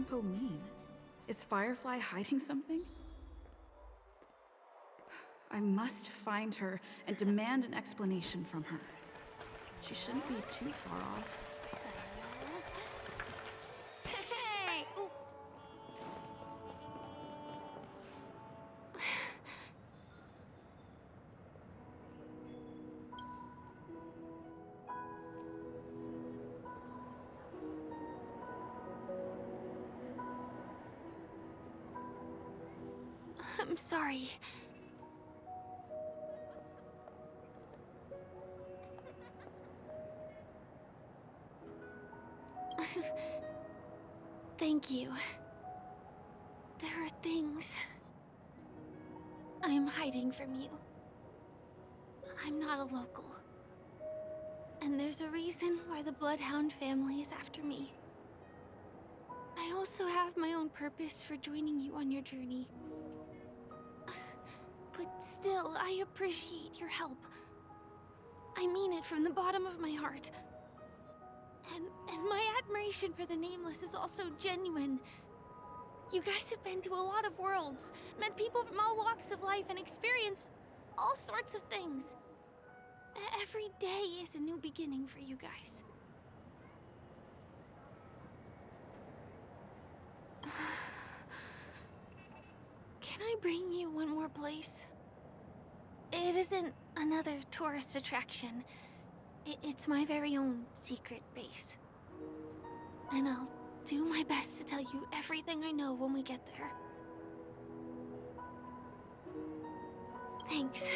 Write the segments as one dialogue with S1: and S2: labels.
S1: Tempo mean? Is Firefly hiding something? I must find her and demand an explanation from her. She shouldn't be too far off.
S2: Hey! Ooh. I'm sorry. Thank you. There are things I'm hiding from you. I'm not a local. And there's a reason why the Bloodhound family is after me. I also have my own purpose for joining you on your journey. But still, I appreciate your help. I mean it from the bottom of my heart. And my admiration for the Nameless is also genuine. You guys have been to a lot of worlds, met people from all walks of life, and experienced all sorts of things. Every day is a new beginning for you guys. Can I bring you one more place? It isn't another tourist attraction. It's my very own secret base. And I'll do my best to tell you everything I know when we get there. Thanks.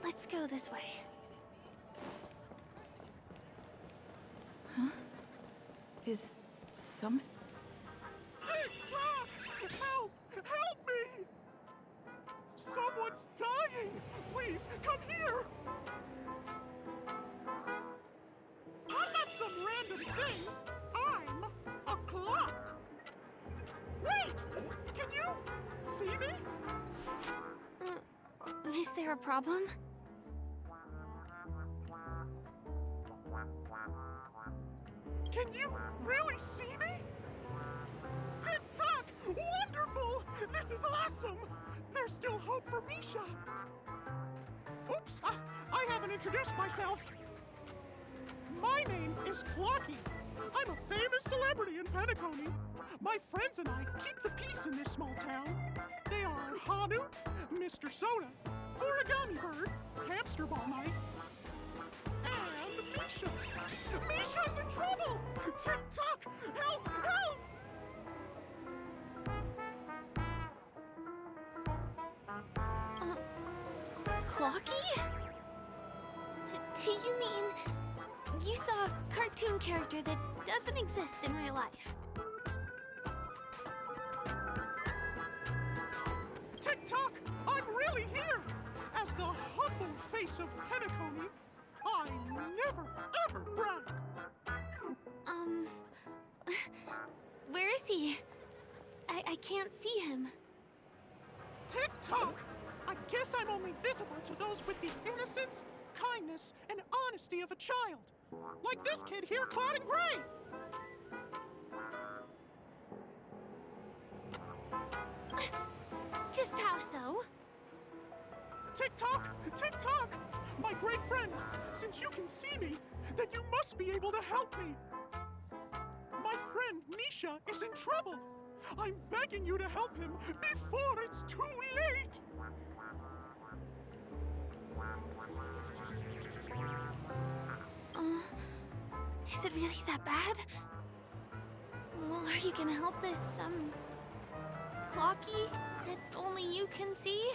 S2: Let's go this way.
S1: Huh? Is something...
S3: TikTok! Help! Help me! Someone's dying! Please, come here! I'm not some random thing! I'm a clock! Wait! Can you see me?
S2: Is there a problem?
S3: Can you really see me? TikTok! Wonderful! This is awesome! There's still hope for Misha! Oops! I haven't introduced myself! My name is Clocky. I'm a famous celebrity in Penacony. My friends and I keep the peace in this small town. They are Hanu, Mr. Soda, Origami Bird, Hamster Ball Night, and Misha. Misha's in trouble! TikTok! Help! Help!
S2: Clocky? Do you mean you saw a cartoon character that doesn't exist in real life?
S3: TikTok! I'm really here! As the humble face of Penacony, I never, ever brag!
S2: Where is he? I can't see him.
S3: TikTok! I guess I'm only visible to those with the innocence, kindness, and honesty of a child. Like this kid here clad in gray!
S2: Just how so?
S3: TikTok! TikTok! My great friend, since you can see me, then you must be able to help me. My friend Misha is in trouble. I'm begging you to help him before it's too late.
S2: Is it really that bad? Well, are you gonna help this, Clocky that only you can see?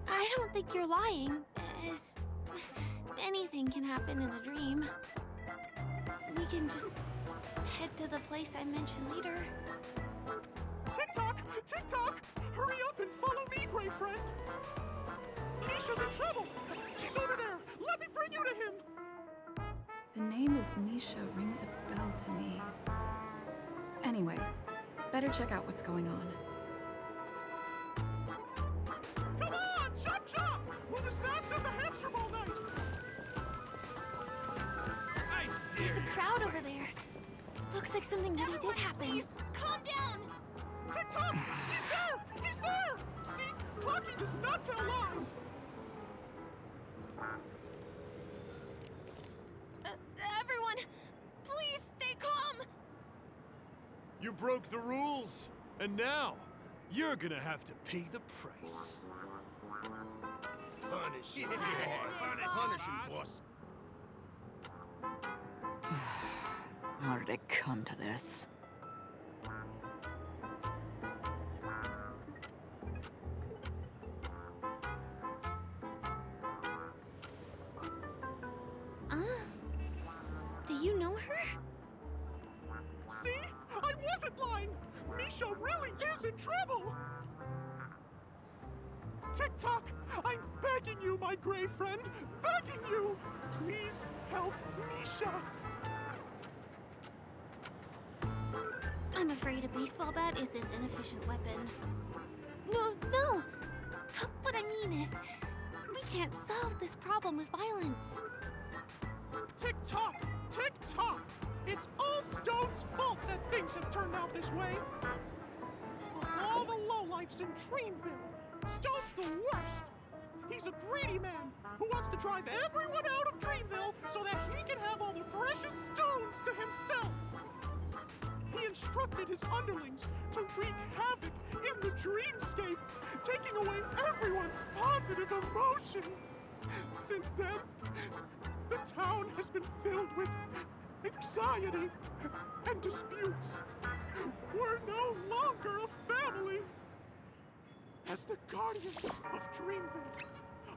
S2: I don't think you're lying, as anything can happen in a dream. We can just head to the place I mentioned later.
S3: TikTok! TikTok! Hurry up and follow me, great friend! Misha's in trouble! He's over there! Let me bring you to him!
S1: The name of Misha rings a bell to me. Anyway, better check out what's going on.
S2: out over there. Looks like something really did happen.
S4: Please, calm down!
S3: TikTok! He's there! He's there! See? Clocky does not tell lies!
S2: Everyone, please stay calm!
S5: You broke the rules, and now you're gonna have to pay the price.
S6: Punish him, boss. Punish him, boss.
S7: How did it come to this?
S2: Do you know her?
S3: See? I wasn't lying! Misha really is in trouble! TikTok, I'm begging you, my gray friend! Begging you! Please help Misha!
S2: I'm afraid a baseball bat isn't an efficient weapon. No! What I mean is, we can't solve this problem with violence.
S3: TikTok! TikTok! It's all Stone's fault that things have turned out this way! Of all the lowlifes in Dreamville, Stone's the worst! He's a greedy man who wants to drive everyone out of Dreamville so that he can have all the precious stones to himself! He instructed his underlings to wreak havoc in the dreamscape, taking away everyone's positive emotions! Since then, the town has been filled with anxiety and disputes. We're no longer a family. As the guardian of Dreamville,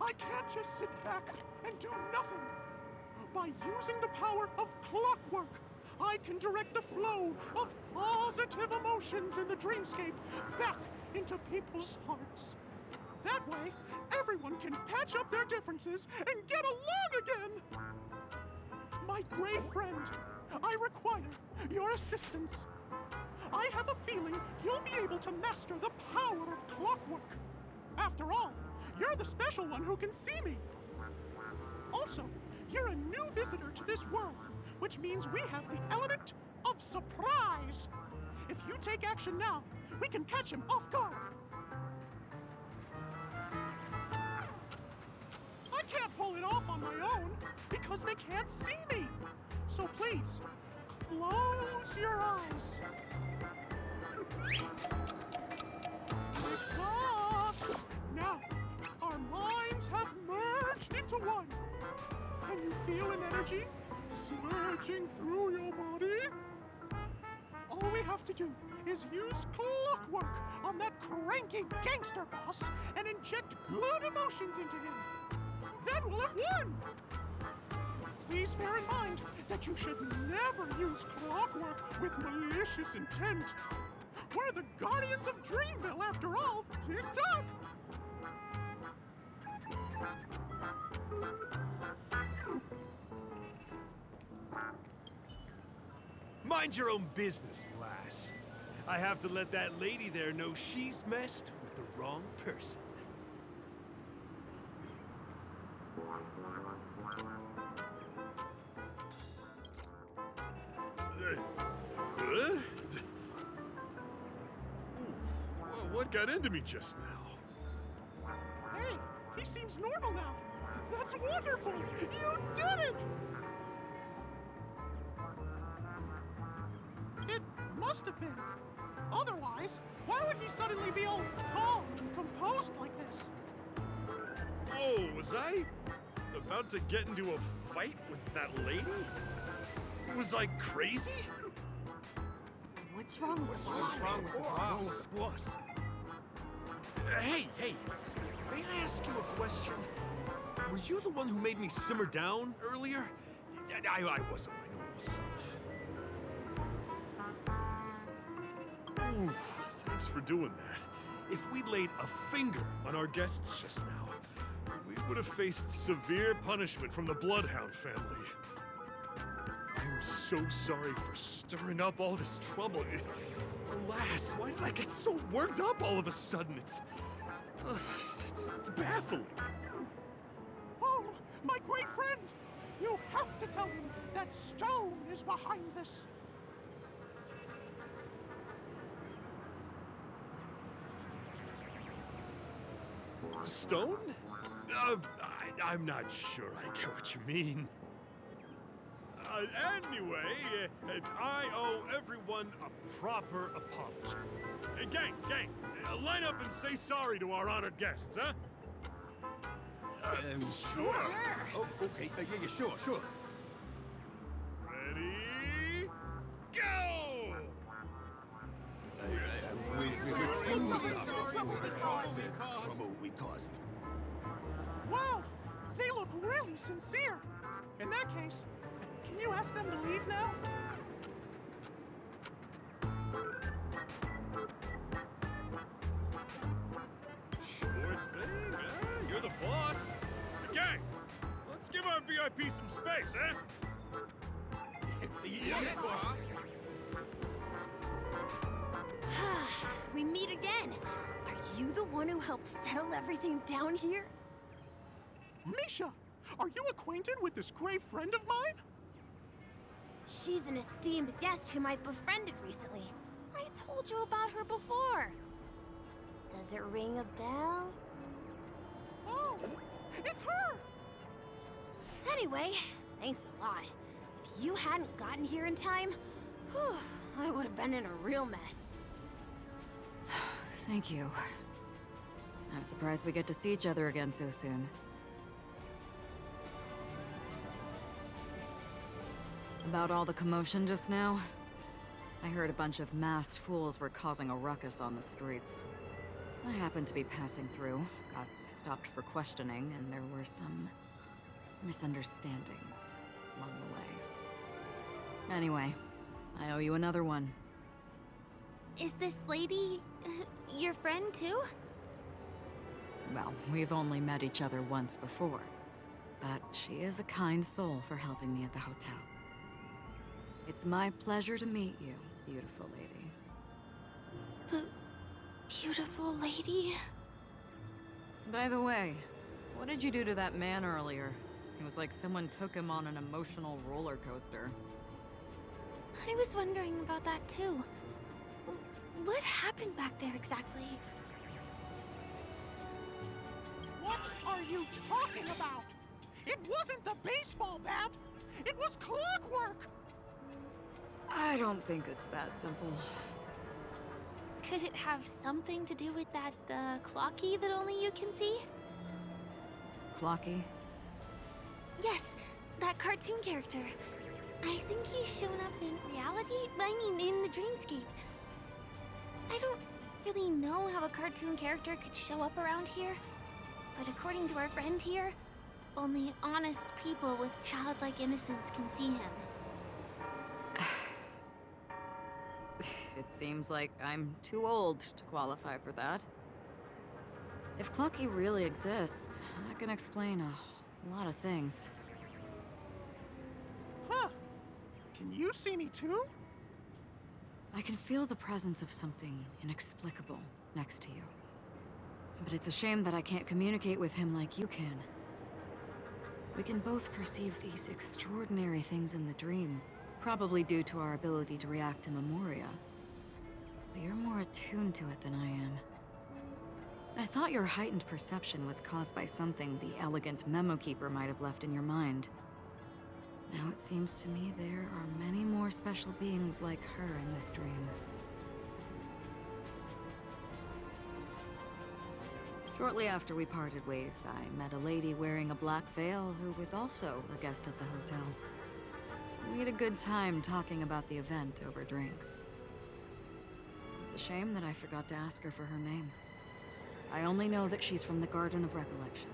S3: I can't just sit back and do nothing. By using the power of clockwork, I can direct the flow of positive emotions in the dreamscape back into people's hearts. That way, everyone can patch up their differences and get along again! My gray friend, I require your assistance. I have a feeling you'll be able to master the power of clockwork. After all, you're the special one who can see me. Also, you're a new visitor to this world, which means we have the element of surprise. If you take action now, we can catch him off guard. I can't pull it off on my own because they can't see me. So please, close your eyes. Tick-tock! Now, our minds have merged into one. Can you feel an energy surging through your body? All we have to do is use clockwork on that cranky gangster boss and inject good emotions into him. Then we'll have won! Please bear in mind that you should never use clockwork with malicious intent. We're the guardians of Dreamville, after all. Tick-tock!
S5: Mind your own business, lass. I have to let that lady there know she's messed with the wrong person. What got into me just now?
S3: Hey, he seems normal now. That's wonderful! You did it! It must have been. Otherwise, why would he suddenly be all calm and composed like this?
S5: Oh, was I about to get into a fight with that lady? Was I crazy?
S7: What's wrong with the boss?
S6: What's wrong with the boss?
S5: Boss. Hey, may I ask you a question? Were you the one who made me simmer down earlier? I wasn't my normal self. Ooh, thanks for doing that. If we'd laid a finger on our guests just now, we would have faced severe punishment from the Bloodhound family. I'm so sorry for stirring up all this trouble. Alas, why did I get so worked up all of a sudden? It's baffling.
S3: Oh, my great friend! You have to tell him that Stone is behind this.
S5: Stone? I'm not sure I get what you mean. Anyway, I owe everyone a proper apology. Gang, line up and say sorry to our honored guests, huh?
S6: Sure. Oh, okay. Yeah, sure.
S5: Ready? Go!
S6: Trouble we caused.
S3: Wow, they look really sincere. In that case, can you ask them to leave now?
S5: Sure thing, you're the boss. Gang, let's give our VIP some space, eh?
S6: Yes, boss.
S2: We meet again. Are you the one who helped settle everything down here?
S3: Misha, are you acquainted with this grave friend of mine?
S2: She's an esteemed guest whom I've befriended recently. I told you about her before. Does it ring a bell?
S3: Oh, it's her!
S2: Anyway, thanks a lot. If you hadn't gotten here in time, whew, I would have been in a real mess.
S7: Thank you. I'm surprised we get to see each other again so soon. About all the commotion just now? I heard a bunch of masked fools were causing a ruckus on the streets. I happened to be passing through, got stopped for questioning, and there were some misunderstandings along the way. Anyway, I owe you another one.
S2: Is this lady your friend too?
S7: Well, we've only met each other once before, but she is a kind soul for helping me at the hotel. It's my pleasure to meet you, beautiful lady.
S2: Beautiful lady?
S7: By the way, what did you do to that man earlier? It was like someone took him on an emotional roller coaster.
S2: I was wondering about that too. What happened back there exactly?
S3: What are you talking about? It wasn't the baseball bat! It was clockwork!
S7: I don't think it's that simple.
S2: Could it have something to do with that, clocky that only you can see?
S7: Clocky?
S2: Yes, that cartoon character. I think he's shown up in reality? I mean, in the dreamscape. I don't really know how a cartoon character could show up around here, but according to our friend here, only honest people with childlike innocence can see him.
S7: It seems like I'm too old to qualify for that. If Clocky really exists, that can explain a lot of things.
S3: Huh. Can you see me too?
S7: I can feel the presence of something inexplicable next to you. But it's a shame that I can't communicate with him like you can. We can both perceive these extraordinary things in the dream, probably due to our ability to react to memoria. But you're more attuned to it than I am. I thought your heightened perception was caused by something the elegant memo keeper might have left in your mind. Now it seems to me there are many more special beings like her in this dream. Shortly after we parted ways, I met a lady wearing a black veil who was also a guest at the hotel. We had a good time talking about the event over drinks. It's a shame that I forgot to ask her for her name. I only know that she's from the Garden of Recollection.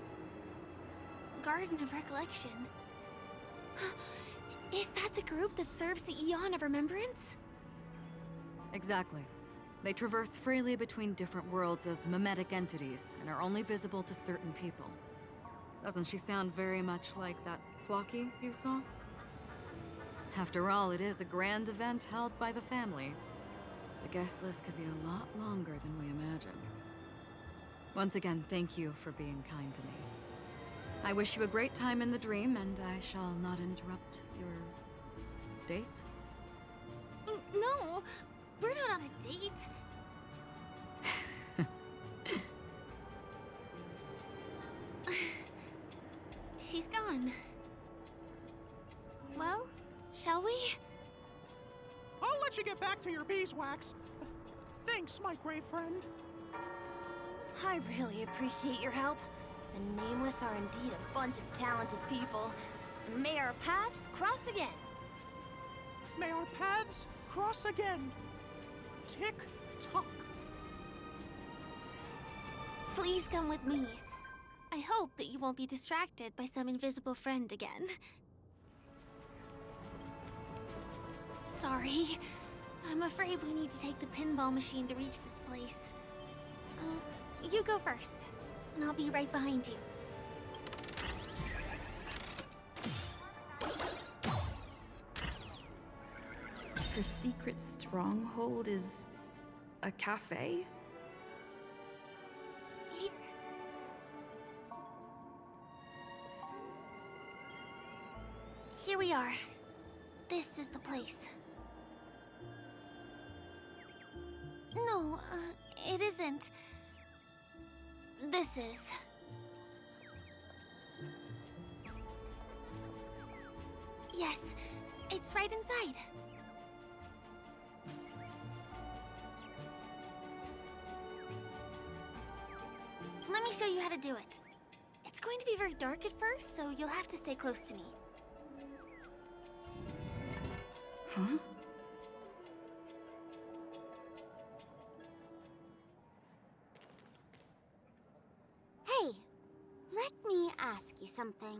S2: Garden of Recollection? Is that the group that serves the Eon of Remembrance?
S7: Exactly. They traverse freely between different worlds as mimetic entities and are only visible to certain people. Doesn't she sound very much like that Clocky you saw? After all, it is a grand event held by the family. The guest list could be a lot longer than we imagine. Once again, thank you for being kind to me. I wish you a great time in the dream, and I shall not interrupt your date.
S2: No, we're not on a date. She's gone. Well, shall we?
S3: I'll let you get back to your beeswax. Thanks, my great friend.
S2: I really appreciate your help. The Nameless are indeed a bunch of talented people. May our paths cross again.
S3: May our paths cross again. Tick-tock.
S2: Please come with me. I hope that you won't be distracted by some invisible friend again. Sorry. I'm afraid we need to take the pinball machine to reach this place. You go first, and I'll be right behind you.
S1: Her secret stronghold is a cafe?
S2: Here we are. This is the place. No, it isn't. This is. Yes, it's right inside. Let me show you how to do it. It's going to be very dark at first, so you'll have to stay close to me.
S1: Huh?
S4: Hey, let me ask you something.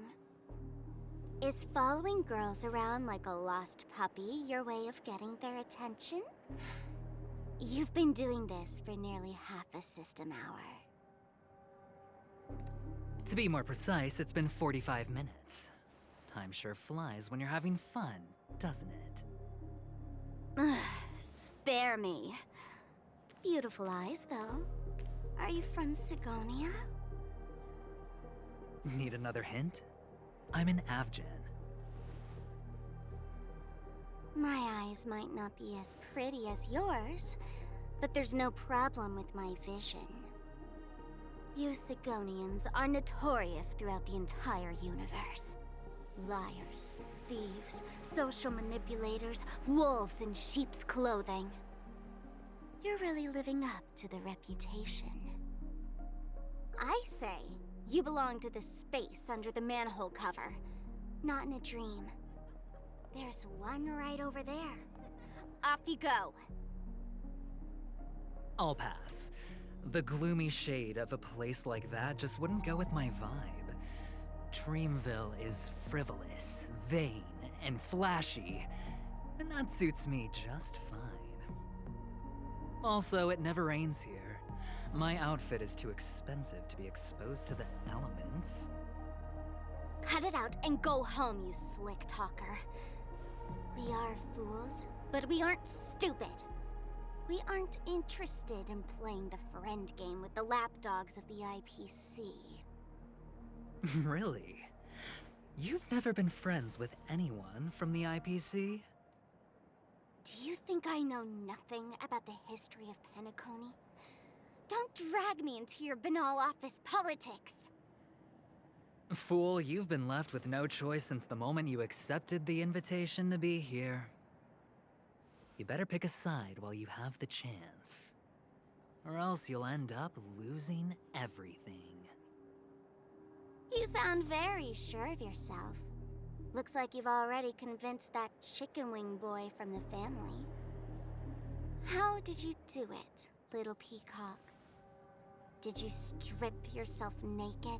S4: Is following girls around like a lost puppy your way of getting their attention? You've been doing this for nearly half a system hour.
S8: To be more precise, it's been 45 minutes. Time sure flies when you're having fun, doesn't it?
S4: Ugh, spare me. Beautiful eyes, though. Are you from Sigonia?
S8: Need another hint? I'm an Avgen.
S4: My eyes might not be as pretty as yours, but there's no problem with my vision. You Sigonians are notorious throughout the entire universe. Liars, thieves, social manipulators, wolves in sheep's clothing. You're really living up to the reputation. I say, you belong to the space under the manhole cover, not in a dream. There's one right over there. Off you go.
S8: I'll pass. The gloomy shade of a place like that just wouldn't go with my vibe. Dreamville is frivolous, vain, and flashy, and that suits me just fine. Also, it never rains here. My outfit is too expensive to be exposed to the elements.
S4: Cut it out and go home, you slick talker. We are fools, but we aren't stupid. We aren't interested in playing the friend game with the lapdogs of the IPC.
S8: Really? You've never been friends with anyone from the IPC?
S4: Do you think I know nothing about the history of Penacony? Don't drag me into your banal office politics!
S8: Fool, you've been left with no choice since the moment you accepted the invitation to be here. You better pick a side while you have the chance. Or else you'll end up losing everything.
S4: You sound very sure of yourself. Looks like you've already convinced that chicken wing boy from the family. How did you do it, little peacock? Did you strip yourself naked,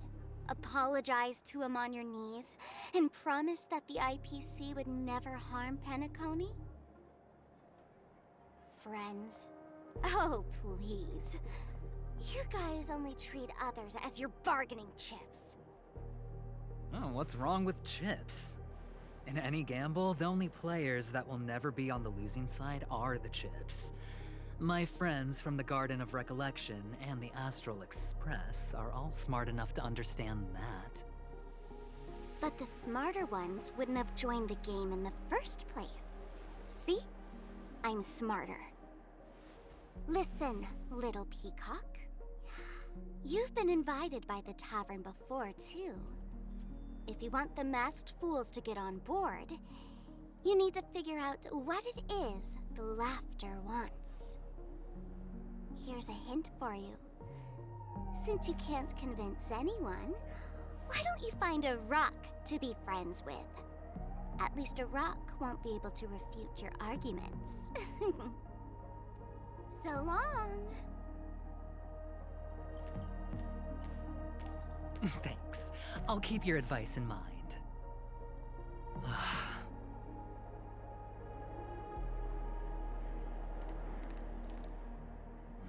S4: apologize to him on your knees, and promise that the IPC would never harm Penacony? Friends? Oh, please. You guys only treat others as your bargaining chips.
S8: Oh, what's wrong with chips? In any gamble, the only players that will never be on the losing side are the chips. My friends from the Garden of Recollection and the Astral Express are all smart enough to understand that.
S4: But the smarter ones wouldn't have joined the game in the first place. See? I'm smarter. Listen, little peacock. You've been invited by the tavern before, too. If you want the masked fools to get on board, you need to figure out what it is the laughter wants. Here's a hint for you. Since you can't convince anyone, why don't you find a rock to be friends with? At least a rock won't be able to refute your arguments. So long.
S8: Thanks. I'll keep your advice in mind.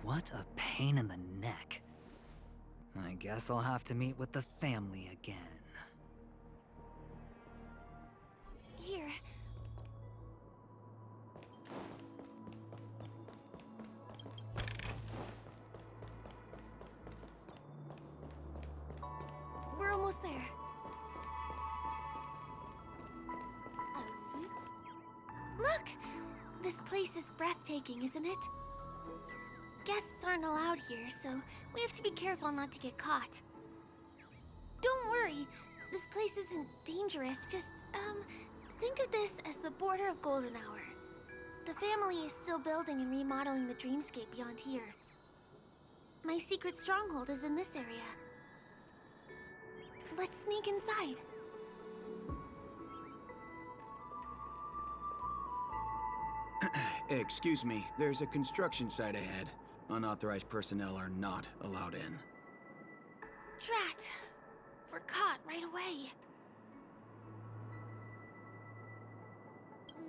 S8: What a pain in the neck. I guess I'll have to meet with the family again.
S2: Here. We're almost there. Look! This place is breathtaking, isn't it? Guests aren't allowed here, so we have to be careful not to get caught. Don't worry, this place isn't dangerous, just, think of this as the border of Golden Hour. The family is still building and remodeling the dreamscape beyond here. My secret stronghold is in this area. Let's sneak inside.
S6: Excuse me, there's a construction site ahead. Unauthorized personnel are not allowed in.
S2: Drat! We're caught right away.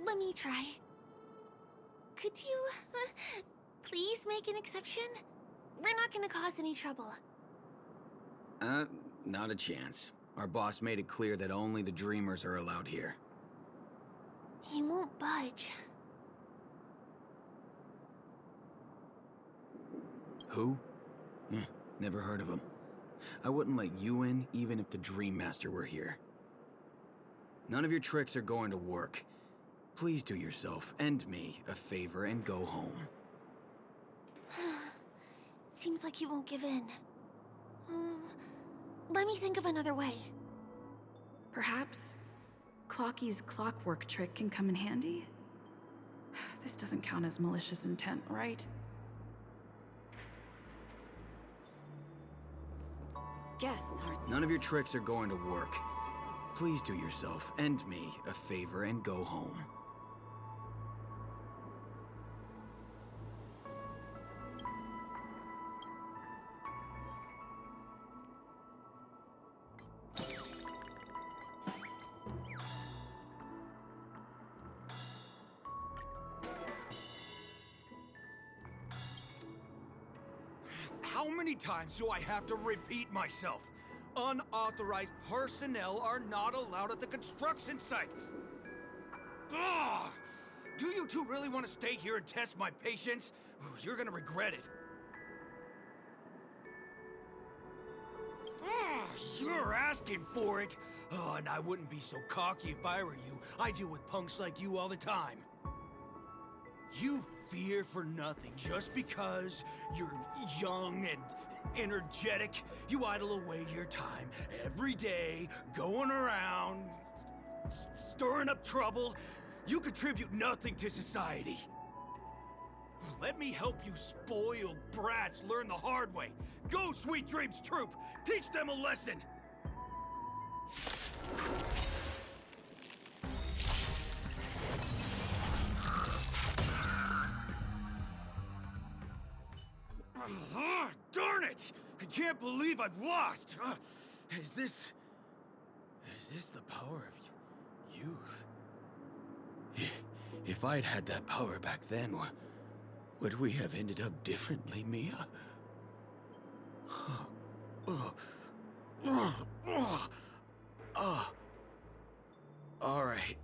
S2: Let me try. Could you, please make an exception? We're not gonna cause any trouble.
S6: Not a chance. Our boss made it clear that only the dreamers are allowed here.
S2: He won't budge.
S6: Who? Never heard of him. I wouldn't let you in, even if the Dream Master were here. None of your tricks are going to work. Please do yourself and me a favor and go home.
S2: Seems like he won't give in. Let me think of another way.
S1: Perhaps Clocky's clockwork trick can come in handy? This doesn't count as malicious intent, right?
S7: Guests are...
S6: None of your tricks are going to work. Please do yourself and me a favor and go home. How many times do I have to repeat myself? Unauthorized personnel are not allowed at the construction site. Ugh! Do you two really want to stay here and test my patience? You're gonna regret it. You're asking for it. Oh, and I wouldn't be so cocky if I were you. I deal with punks like you all the time. You fear for nothing just because you're young and energetic. You idle away your time every day, going around, stirring up trouble. You contribute nothing to society. Let me help you spoiled brats learn the hard way. Go, Sweet Dreams Troop! Teach them a lesson! Darn it! I can't believe I've lost! Is this the power of youth? If I'd had that power back then, would we have ended up differently, Mia? All right.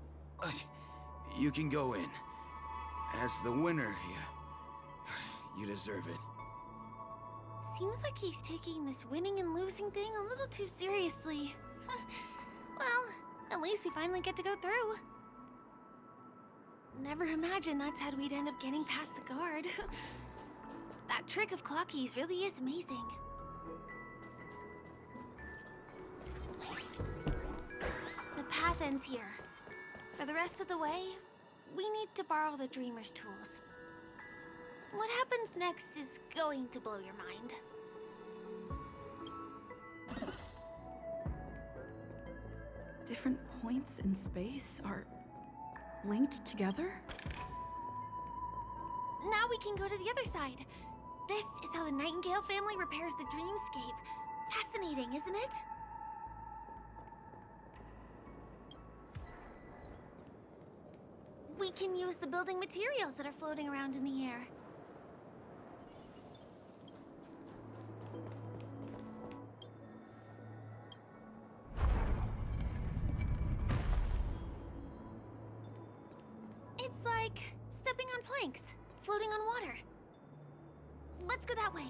S6: You can go in. As the winner, you deserve it.
S2: Seems like he's taking this winning and losing thing a little too seriously. Well, at least we finally get to go through. Never imagined that's how we'd end up getting past the guard. That trick of Clocky's really is amazing. The path ends here. For the rest of the way, we need to borrow the Dreamer's tools. What happens next is going to blow your mind.
S1: Different points in space are linked together?
S2: Now we can go to the other side. This is how the Nightingale family repairs the dreamscape. Fascinating, isn't it? We can use the building materials that are floating around in the air. It's like stepping on planks, floating on water. Let's go that way.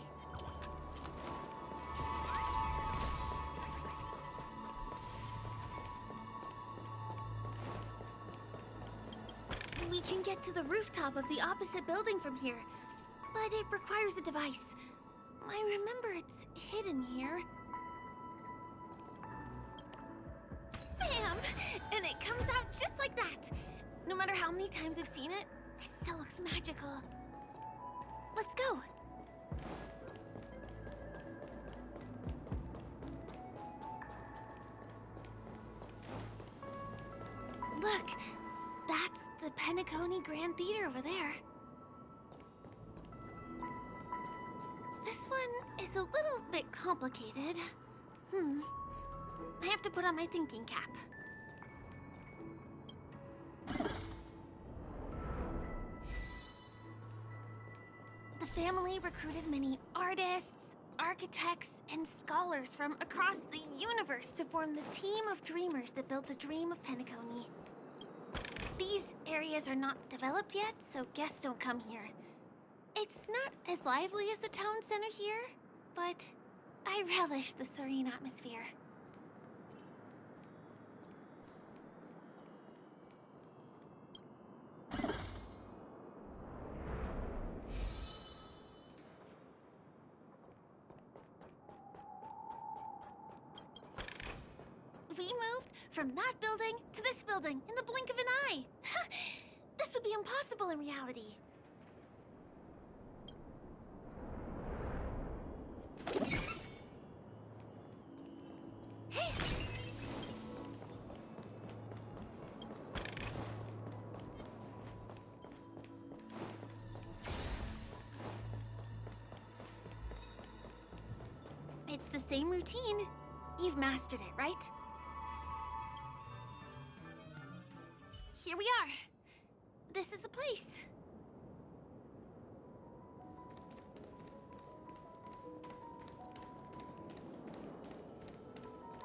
S2: We can get to the rooftop of the opposite building from here, but it requires a device. I remember it's hidden here. Bam! And it comes out just like that. No matter how many times I've seen it, it still looks magical. Let's go. Look, that's the Penacony Grand Theater over there. This one is a little bit complicated. I have to put on my thinking cap. The family recruited many artists, architects, and scholars from across the universe to form the team of dreamers that built the dream of Penacony. These areas are not developed yet, so guests don't come here. It's not as lively as the town center here, but I relish the serene atmosphere. We moved from that building to this building in the blink of an eye. This would be impossible in reality. Hey! It's the same routine. You've mastered it, right? Here we are. This is the place.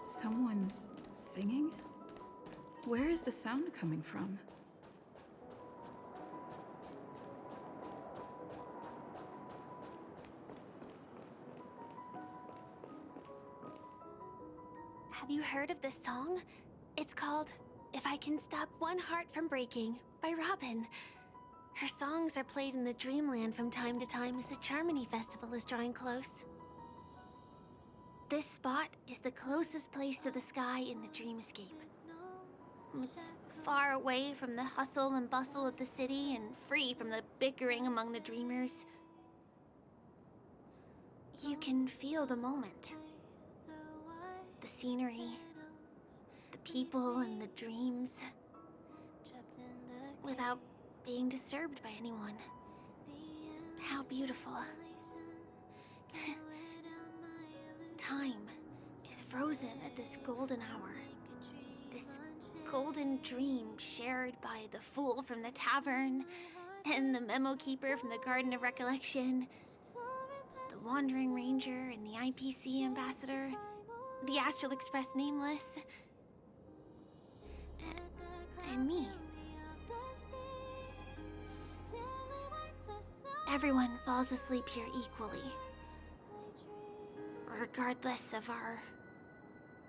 S1: Someone's singing? Where is the sound coming from?
S2: Have you heard of this song? It's called If I Can Stop One Heart from Breaking by Robin. Her songs are played in the Dreamland from time to time as the Charmony Festival is drawing close. This spot is the closest place to the sky in the dreamscape. It's far away from the hustle and bustle of the city and free from the bickering among the dreamers. You can feel the moment. The scenery, the people and the dreams, without being disturbed by anyone. How beautiful. Time is frozen at this golden hour. This golden dream shared by the fool from the tavern and the memo keeper from the Garden of Recollection, the wandering ranger and the IPC ambassador, the Astral Express nameless, and me. Everyone falls asleep here equally, regardless of our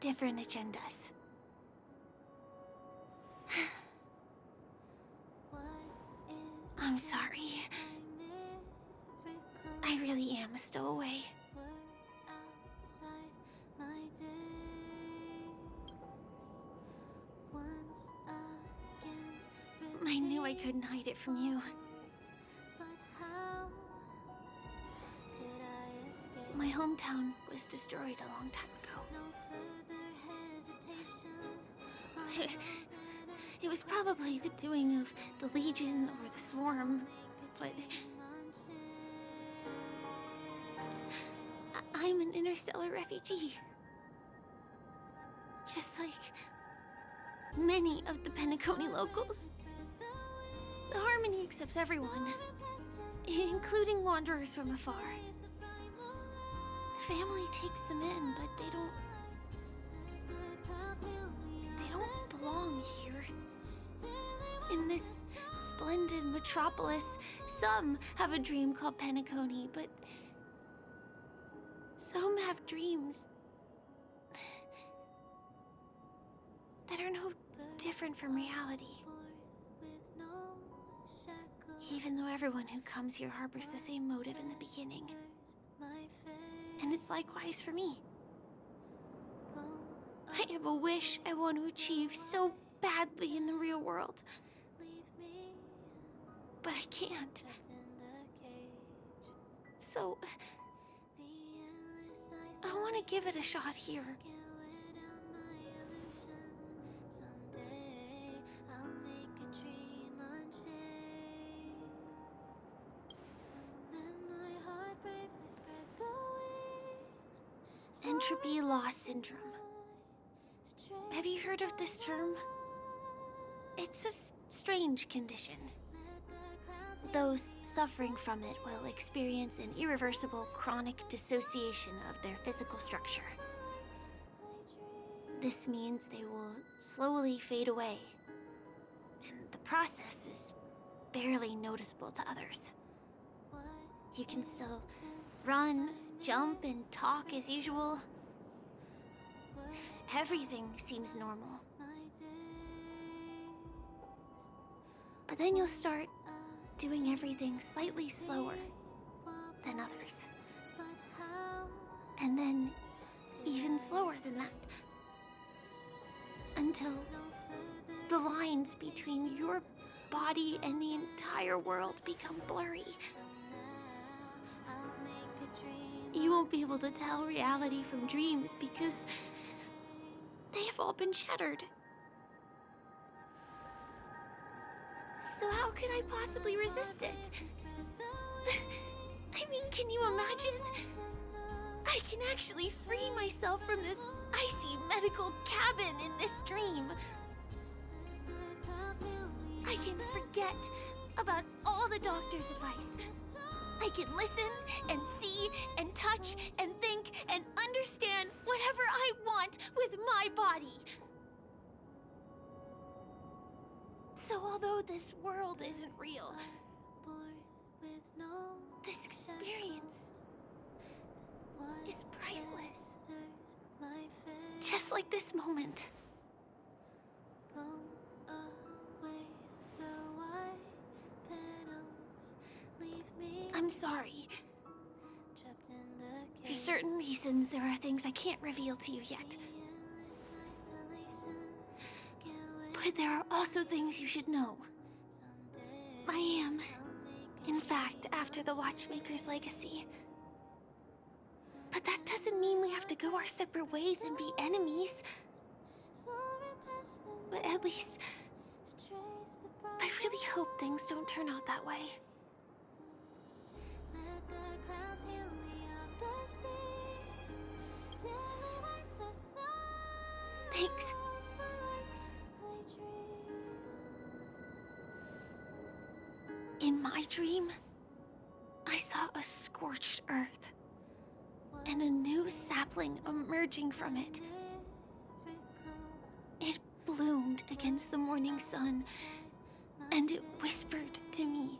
S2: different agendas. I'm sorry. I really am a stowaway. I knew I couldn't hide it from you. My hometown was destroyed a long time ago. It was probably the doing of the Legion or the Swarm, but I'm an interstellar refugee. Just like many of the Penacony locals. The Harmony accepts everyone, including wanderers from afar. Family takes them in, but they don't belong here. In this splendid metropolis, some have a dream called Penacony, but some have dreams that are no different from reality. Even though everyone who comes here harbors the same motive in the beginning. And it's likewise for me. I have a wish I want to achieve so badly in the real world. But I can't. So I want to give it a shot here. Entropy loss syndrome. Have you heard of this term? It's a strange condition. Those suffering from it will experience an irreversible chronic dissociation of their physical structure. This means they will slowly fade away, and the process is barely noticeable to others. You can still run, jump, and talk as usual. Everything seems normal. But then you'll start doing everything slightly slower than others. And then even slower than that. Until the lines between your body and the entire world become blurry. You won't be able to tell reality from dreams because they have all been shattered. So how could I possibly resist it? I mean, can you imagine? I can actually free myself from this icy medical cabin in this dream. I can forget about all the doctor's advice. I can listen and see and touch and think and understand whatever I want with my body. So although this world isn't real, this experience is priceless. Just like this moment. I'm sorry. For certain reasons, there are things I can't reveal to you yet. But there are also things you should know. I am, in fact, after the Watchmaker's legacy. But that doesn't mean we have to go our separate ways and be enemies. But at least, I really hope things don't turn out that way. Thanks. In my dream, I saw a scorched earth and a new sapling emerging from it. It bloomed against the morning sun, and it whispered to me.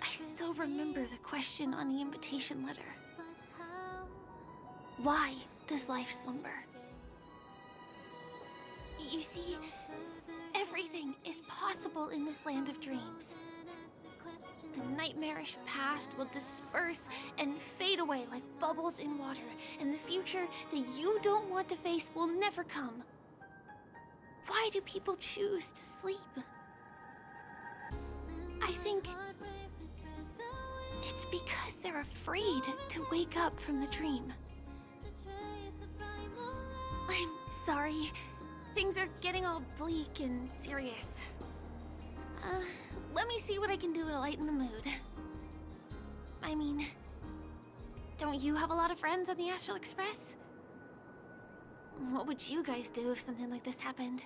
S2: I still remember the question on the invitation letter. Why does life slumber? You see, every everything is possible in this land of dreams. The nightmarish past will disperse and fade away like bubbles in water, and the future that you don't want to face will never come. Why do people choose to sleep? I think it's because they're afraid to wake up from the dream. I'm sorry. Things are getting all bleak and serious. Let me see what I can do to lighten the mood. I mean, don't you have a lot of friends on the Astral Express? What would you guys do if something like this happened?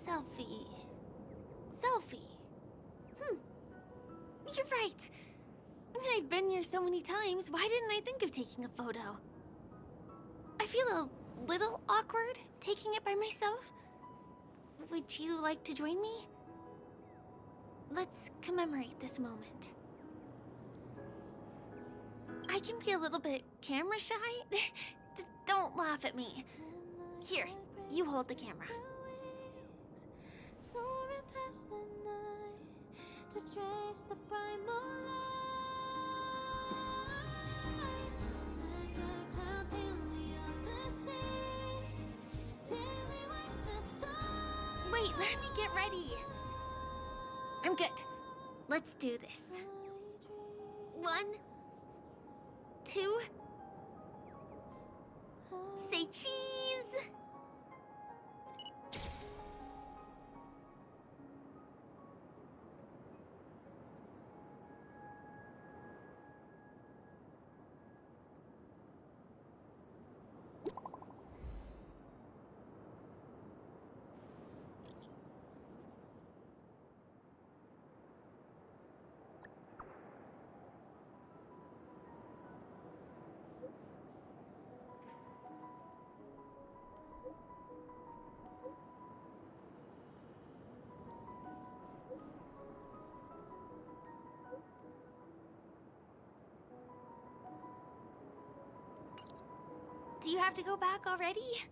S2: Selfie. You're right. I've been here so many times, why didn't I think of taking a photo? I feel a little awkward taking it by myself. Would you like to join me? Let's commemorate this moment. I can be a little bit camera shy. Just don't laugh at me. Here, you hold the camera.
S9: Soaring past the night to trace the primal light. Let the clouds heal me of the stains till we wake the sun.
S2: Wait, let me get ready. I'm good. Let's do this. 1, 2. Say cheese. Do you have to go back already?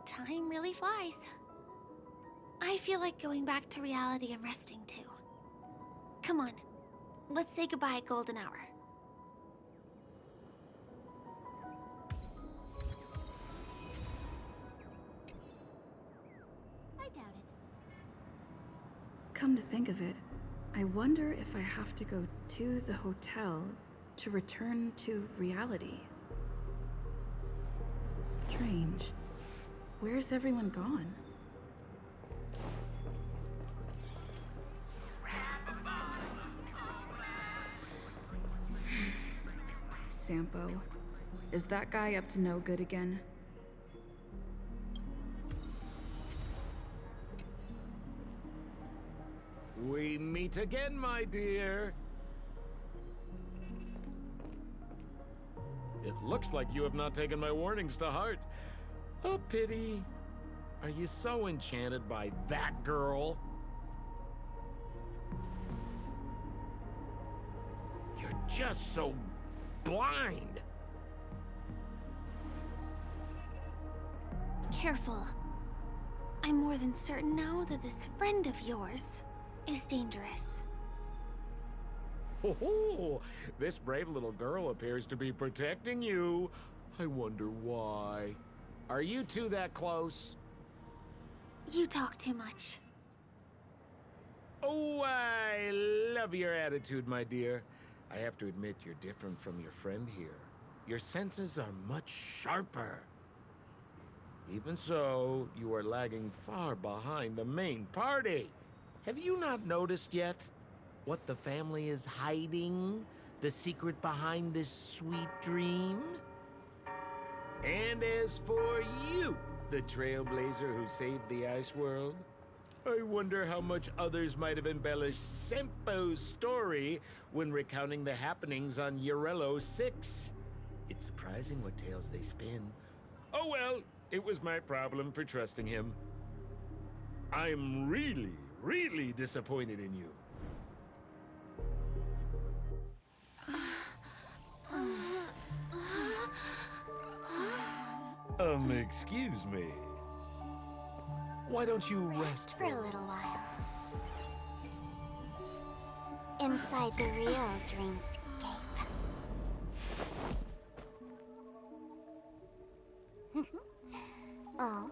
S2: Time really flies. I feel like going back to reality and resting too. Come on, let's say goodbye, Golden Hour.
S9: I doubt it.
S1: Come to think of it, I wonder if I have to go to the hotel to return to reality. Strange. Where's everyone gone? Sampo. Is that guy up to no good again?
S10: We meet again, my dear. It looks like you have not taken my warnings to heart. A pity. Are you so enchanted by that girl? You're just so blind.
S2: Careful. I'm more than certain now that this friend of yours is dangerous.
S10: Oh, this brave little girl appears to be protecting you. I wonder why. Are you two that close?
S2: You talk too much.
S10: Oh, I love your attitude, my dear. I have to admit you're different from your friend here. Your senses are much sharper. Even so, you are lagging far behind the main party. Have you not noticed yet what the family is hiding? The secret behind this sweet dream? And as for you, the Trailblazer who saved the ice world, I wonder how much others might have embellished Sempo's story when recounting the happenings on Urello 6. It's surprising what tales they spin. Oh well, it was my problem for trusting him. I'm really, really disappointed in you. Excuse me. Why don't you rest
S4: For a little while. Inside the real dreamscape. Oh?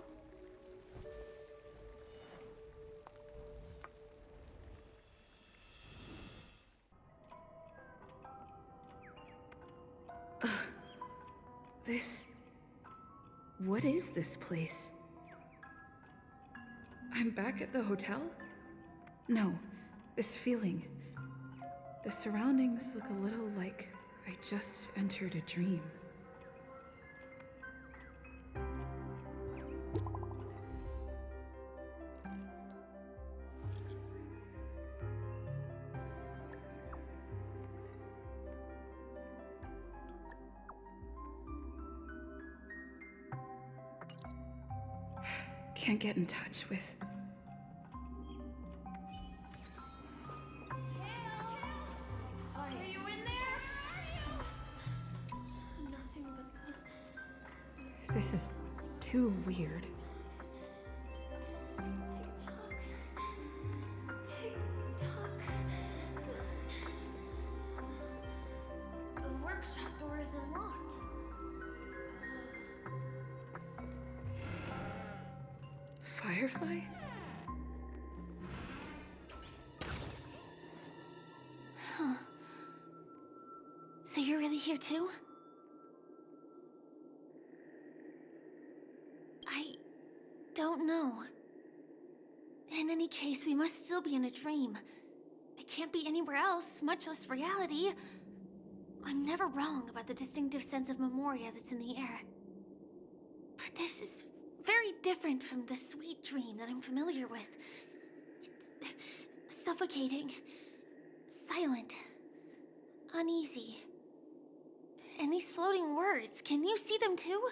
S1: This... What is this place? I'm back at the hotel? No, this feeling. The surroundings look a little like I just entered a dream. Can't get in touch with...
S9: Are you in there? Nothing but the
S1: This is too weird.
S9: tick-tock. The workshop door isn't locked.
S1: Firefly?
S2: So you're really here too? I don't know. In any case, we must still be in a dream. It can't be anywhere else, much less reality. I'm never wrong about the distinctive sense of memoria that's in the air. But this is very different from the sweet dream that I'm familiar with. It's suffocating, silent, uneasy. And these floating words, can you see them too?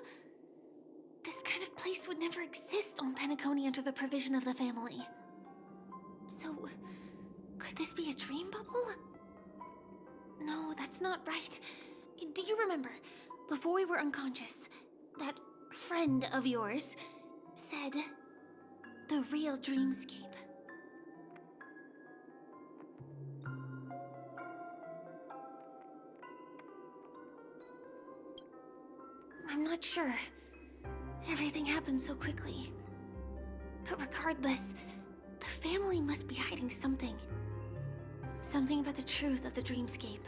S2: This kind of place would never exist on Penacony under the provision of the family. So, could this be a dream bubble? No, that's not right. Do you remember, before we were unconscious, that friend of yours said the real dreamscape? I'm not sure. Everything happened so quickly. But regardless, the family must be hiding something. Something about the truth of the dreamscape.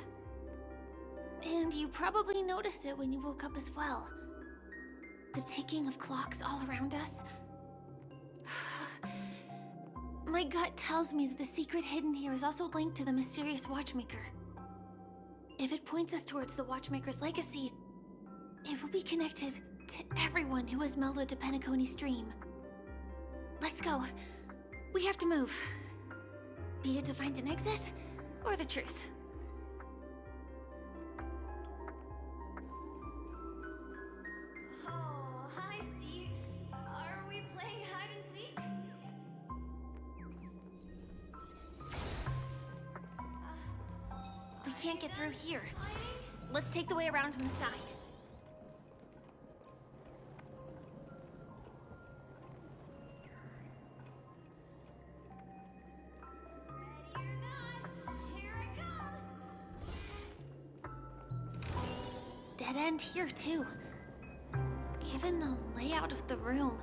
S2: And you probably noticed it when you woke up as well. The ticking of clocks all around us. My gut tells me that the secret hidden here is also linked to the mysterious Watchmaker. If it points us towards the Watchmaker's legacy, it will be connected to everyone who has melded to Penacony's dream. Let's go. We have to move. Be it to find an exit, or the truth.
S9: Oh, hi, Steve. Are we playing hide and seek?
S2: We can't get through here. Let's take the way around from the side.
S9: Ready or not, here I come.
S2: Dead end here, too. Given the layout of the room,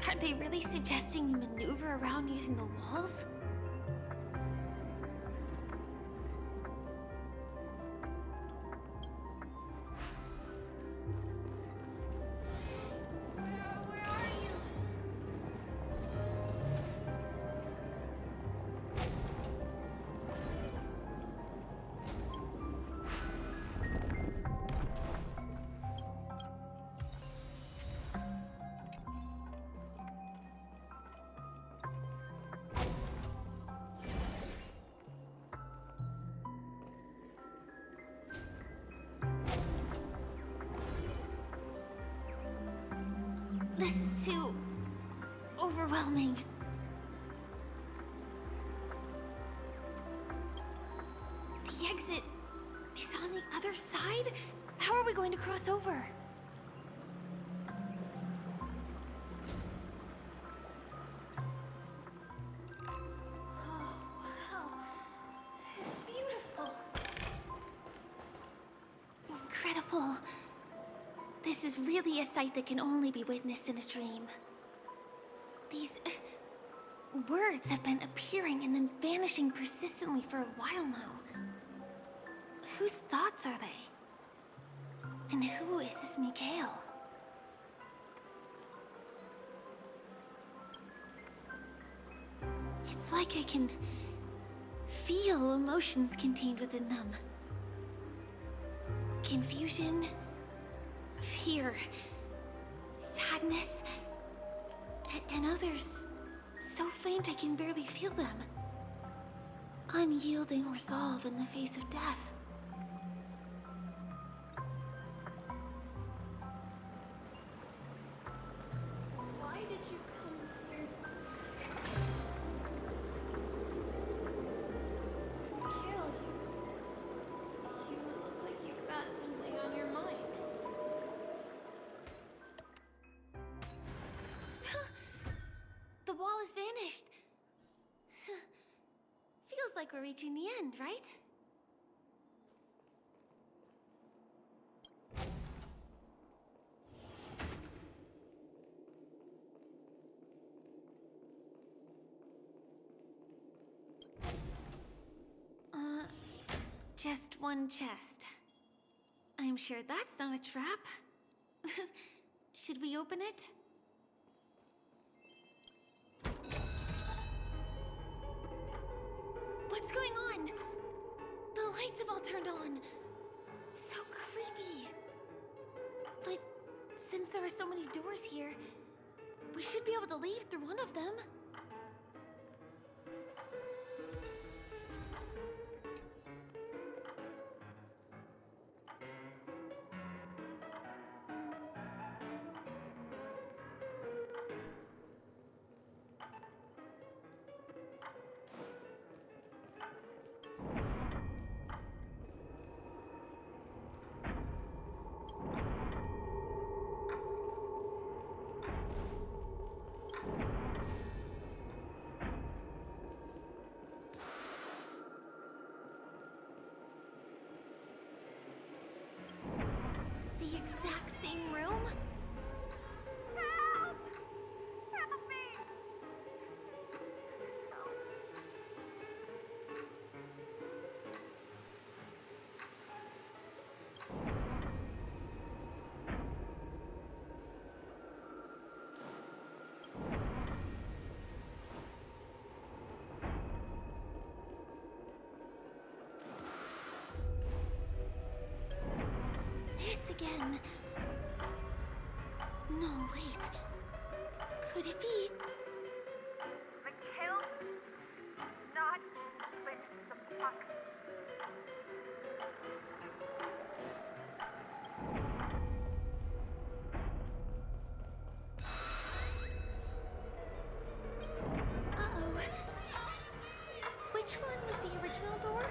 S2: are they really suggesting you maneuver around using the walls?
S9: Where are you?
S2: This is too overwhelming. inside? How are we going to cross over? Oh, wow. It's beautiful. Incredible. This is really a sight that can only be witnessed in a dream. These words have been appearing and then vanishing persistently for a while now. Whose thoughts are they? And who is this Mikhail? It's like I can feel emotions contained within them. Confusion, fear, sadness, and others so faint I can barely feel them. Unyielding resolve in the face of death. Why did you come here so soon? Mikhail, you look like you've got something on your mind. The wall has vanished. Feels like we're reaching the end, right? Just one chest. I'm sure that's not a trap. Should we open it? What's going on? The lights have all turned on. So creepy. But since there are so many doors here, we should be able to leave through one of them. The exact same room? Help! Help me! This again. No, wait. Could it be?
S11: Mikhail, not with the puck.
S2: Uh-oh. Which one was the original door?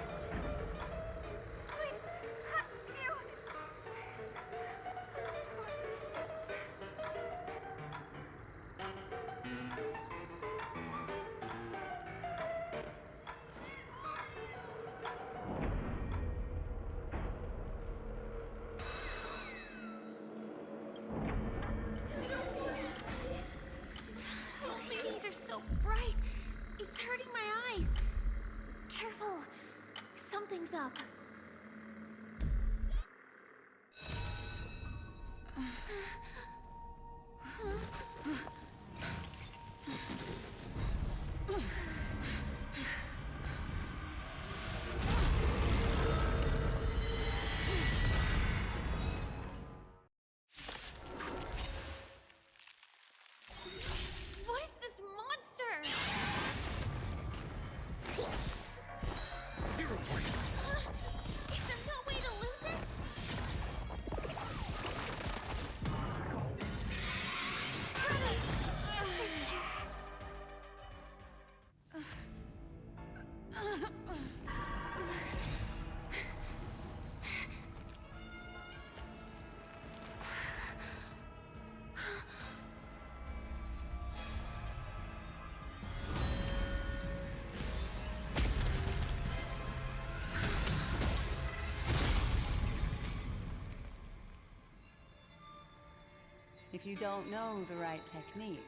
S12: If you don't know the right technique,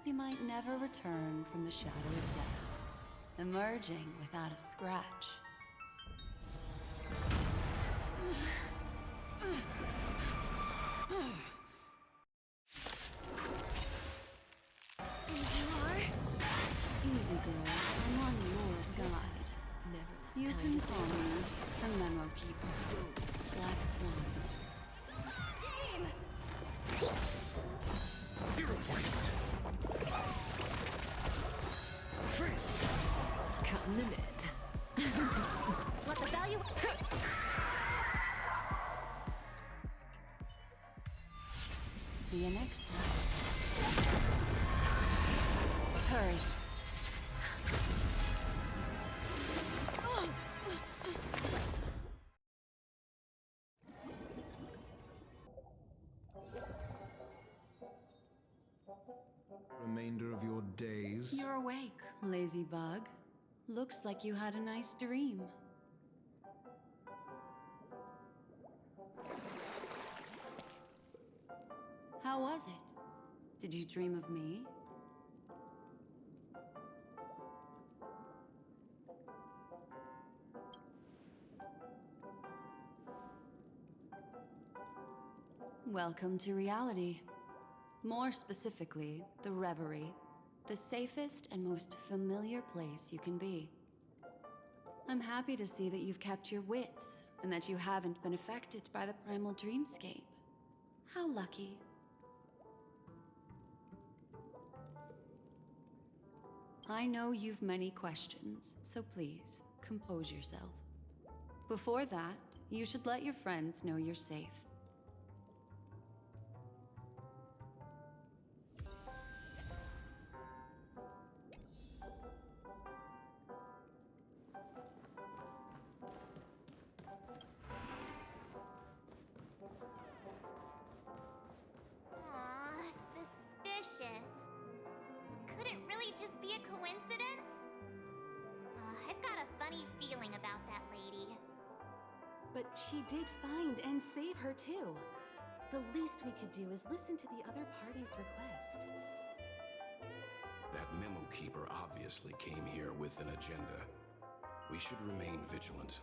S12: you might never return from the shadow of death, emerging without a scratch. Easy, girl. I'm on your side. You can call me the Memo Keeper. Black Swan.
S5: Zero points.
S7: Cut limit.
S2: What the value?
S12: See you next time. Hurry.
S13: Remainder of your days.
S12: You're awake, lazy bug. Looks like you had a nice dream. How was it? Did you dream of me? Welcome to reality. More specifically, the Reverie. The safest and most familiar place you can be. I'm happy to see that you've kept your wits, and that you haven't been affected by the primal dreamscape. How lucky. I know you've many questions, so please, compose yourself. Before that, you should let your friends know you're safe.
S4: Aw, suspicious. Could it really just be a coincidence? I've got a funny feeling about that lady.
S1: But she did find and save her too. The least we could do is listen to the other party's request.
S14: That memo keeper obviously came here with an agenda. We should remain vigilant.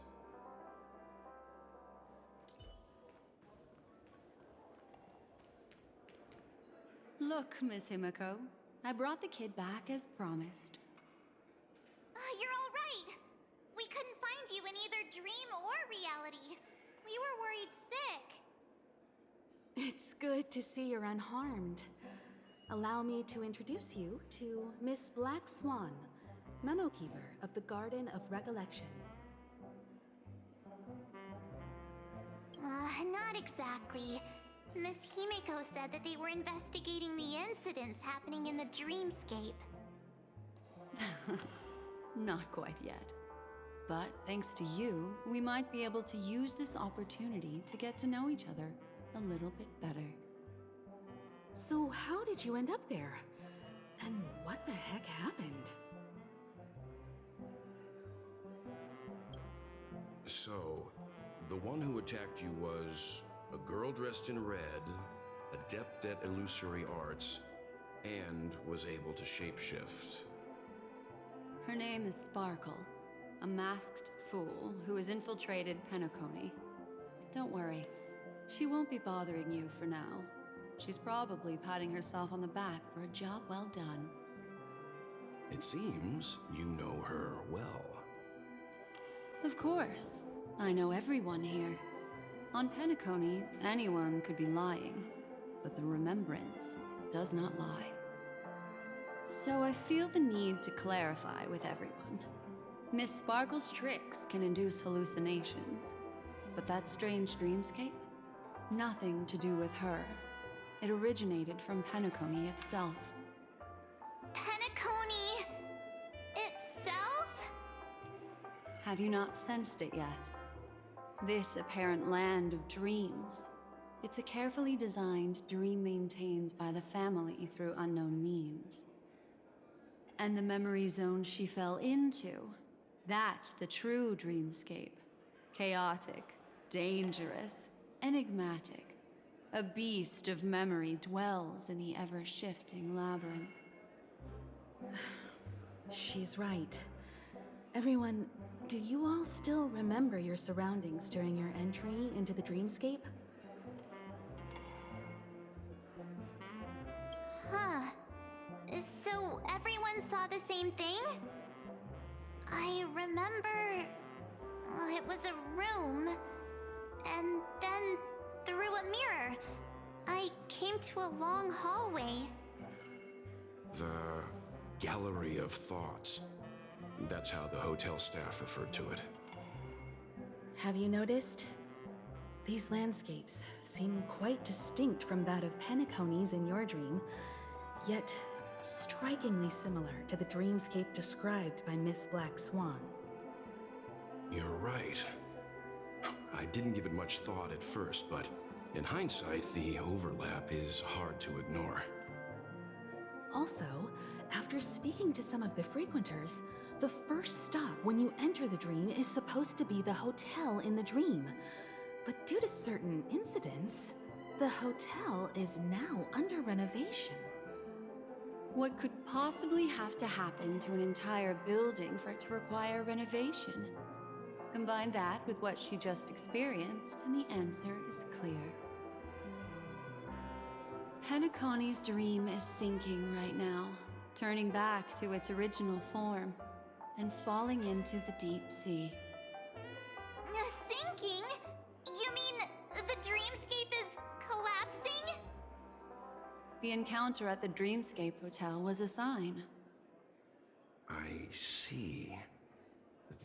S12: Look, Miss Himiko, I brought the kid back as promised.
S4: You're all right. We couldn't find you in either dream or reality. We were worried sick.
S1: It's good to see you're unharmed. Allow me to introduce you to Miss Black Swan, Memo Keeper of the Garden of Recollection.
S4: Not exactly. Miss Himiko said that they were investigating the incidents happening in the dreamscape.
S12: Not quite yet. But thanks to you, we might be able to use this opportunity to get to know each other a little bit better.
S1: So how did you end up there? And what the heck happened?
S14: So, the one who attacked you was a girl dressed in red, adept at illusory arts, and was able to shapeshift.
S12: Her name is Sparkle, a masked fool who has infiltrated Penacony. Don't worry, she won't be bothering you for now. She's probably patting herself on the back for a job well done.
S14: It seems you know her well.
S12: Of course. I know everyone here. On Penacony, anyone could be lying, but the remembrance does not lie. So I feel the need to clarify with everyone. Miss Sparkle's tricks can induce hallucinations, but that strange dreamscape? Nothing to do with her. It originated from Penacony itself.
S4: Penacony itself?
S12: Have you not sensed it yet? This apparent land of dreams. It's a carefully designed dream maintained by the family through unknown means. And the memory zone she fell into, that's the true dreamscape. Chaotic, dangerous, enigmatic, A beast of memory dwells in the ever-shifting labyrinth.
S1: She's right. Everyone, do you all still remember your surroundings during your entry into the dreamscape?
S4: Huh. So everyone saw the same thing? I remember... it was a room. And then, through a mirror, I came to a long hallway.
S14: The Gallery of Thoughts. That's how the hotel staff referred to it.
S1: Have you noticed? These landscapes seem quite distinct from that of Penacony's in your dream, yet strikingly similar to the dreamscape described by Miss Black Swan.
S14: You're right. I didn't give it much thought at first, but in hindsight, the overlap is hard to ignore.
S1: Also, after speaking to some of the frequenters, the first stop when you enter the dream is supposed to be the hotel in the dream. But due to certain incidents, the hotel is now under renovation.
S12: What could possibly have to happen to an entire building for it to require renovation? Combine that with what she just experienced, and the answer is clear. Penacony's dream is sinking right now, turning back to its original form, and falling into the deep sea.
S4: Sinking? You mean the dreamscape is collapsing?
S12: The encounter at the Dreamscape Hotel was a sign.
S14: I see.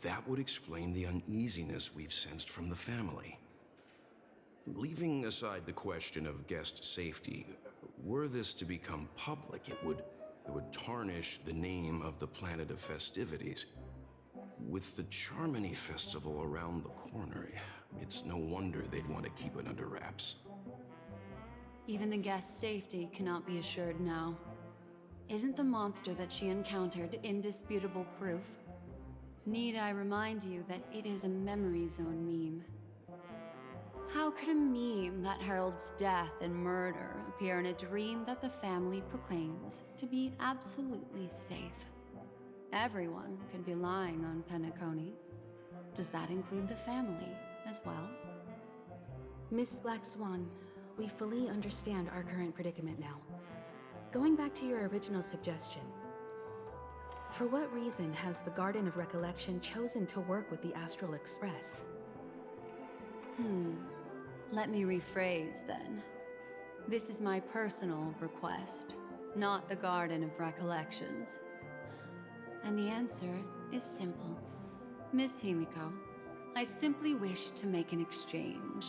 S14: That would explain the uneasiness we've sensed from the family. Leaving aside the question of guest safety, were this to become public, it would tarnish the name of the planet of festivities. With the Charmony Festival around the corner, it's no wonder they'd want to keep it under wraps.
S12: Even the guest's safety cannot be assured now. Isn't the monster that she encountered indisputable proof? Need I remind you that it is a memory zone meme? How could a meme that heralds death and murder appear in a dream that the family proclaims to be absolutely safe? Everyone could be lying on Penacony. Does that include the family as well?
S1: Miss Black Swan, we fully understand our current predicament now. Going back to your original suggestion, for what reason has the Garden of Recollection chosen to work with the Astral Express?
S12: Let me rephrase then. This is my personal request, not the Garden of Recollections. And the answer is simple. Miss Himiko, I simply wish to make an exchange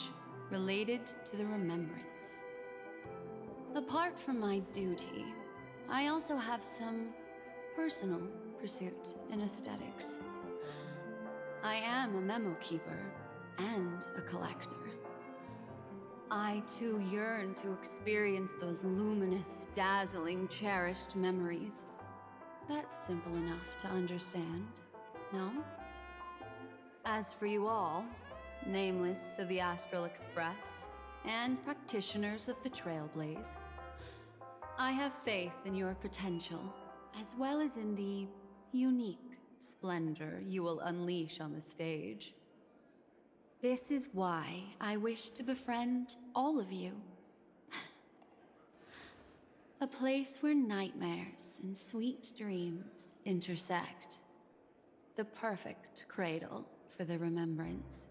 S12: related to the remembrance. Apart from my duty, I also have some personal pursuit in aesthetics. I am a memo keeper and a collector. I too yearn to experience those luminous, dazzling, cherished memories. That's simple enough to understand, no? As for you all, nameless of the Astral Express and practitioners of the Trailblaze, I have faith in your potential, as well as in the unique splendor you will unleash on the stage. This is why I wish to befriend all of you. A place where nightmares and sweet dreams intersect. The perfect cradle for the remembrance.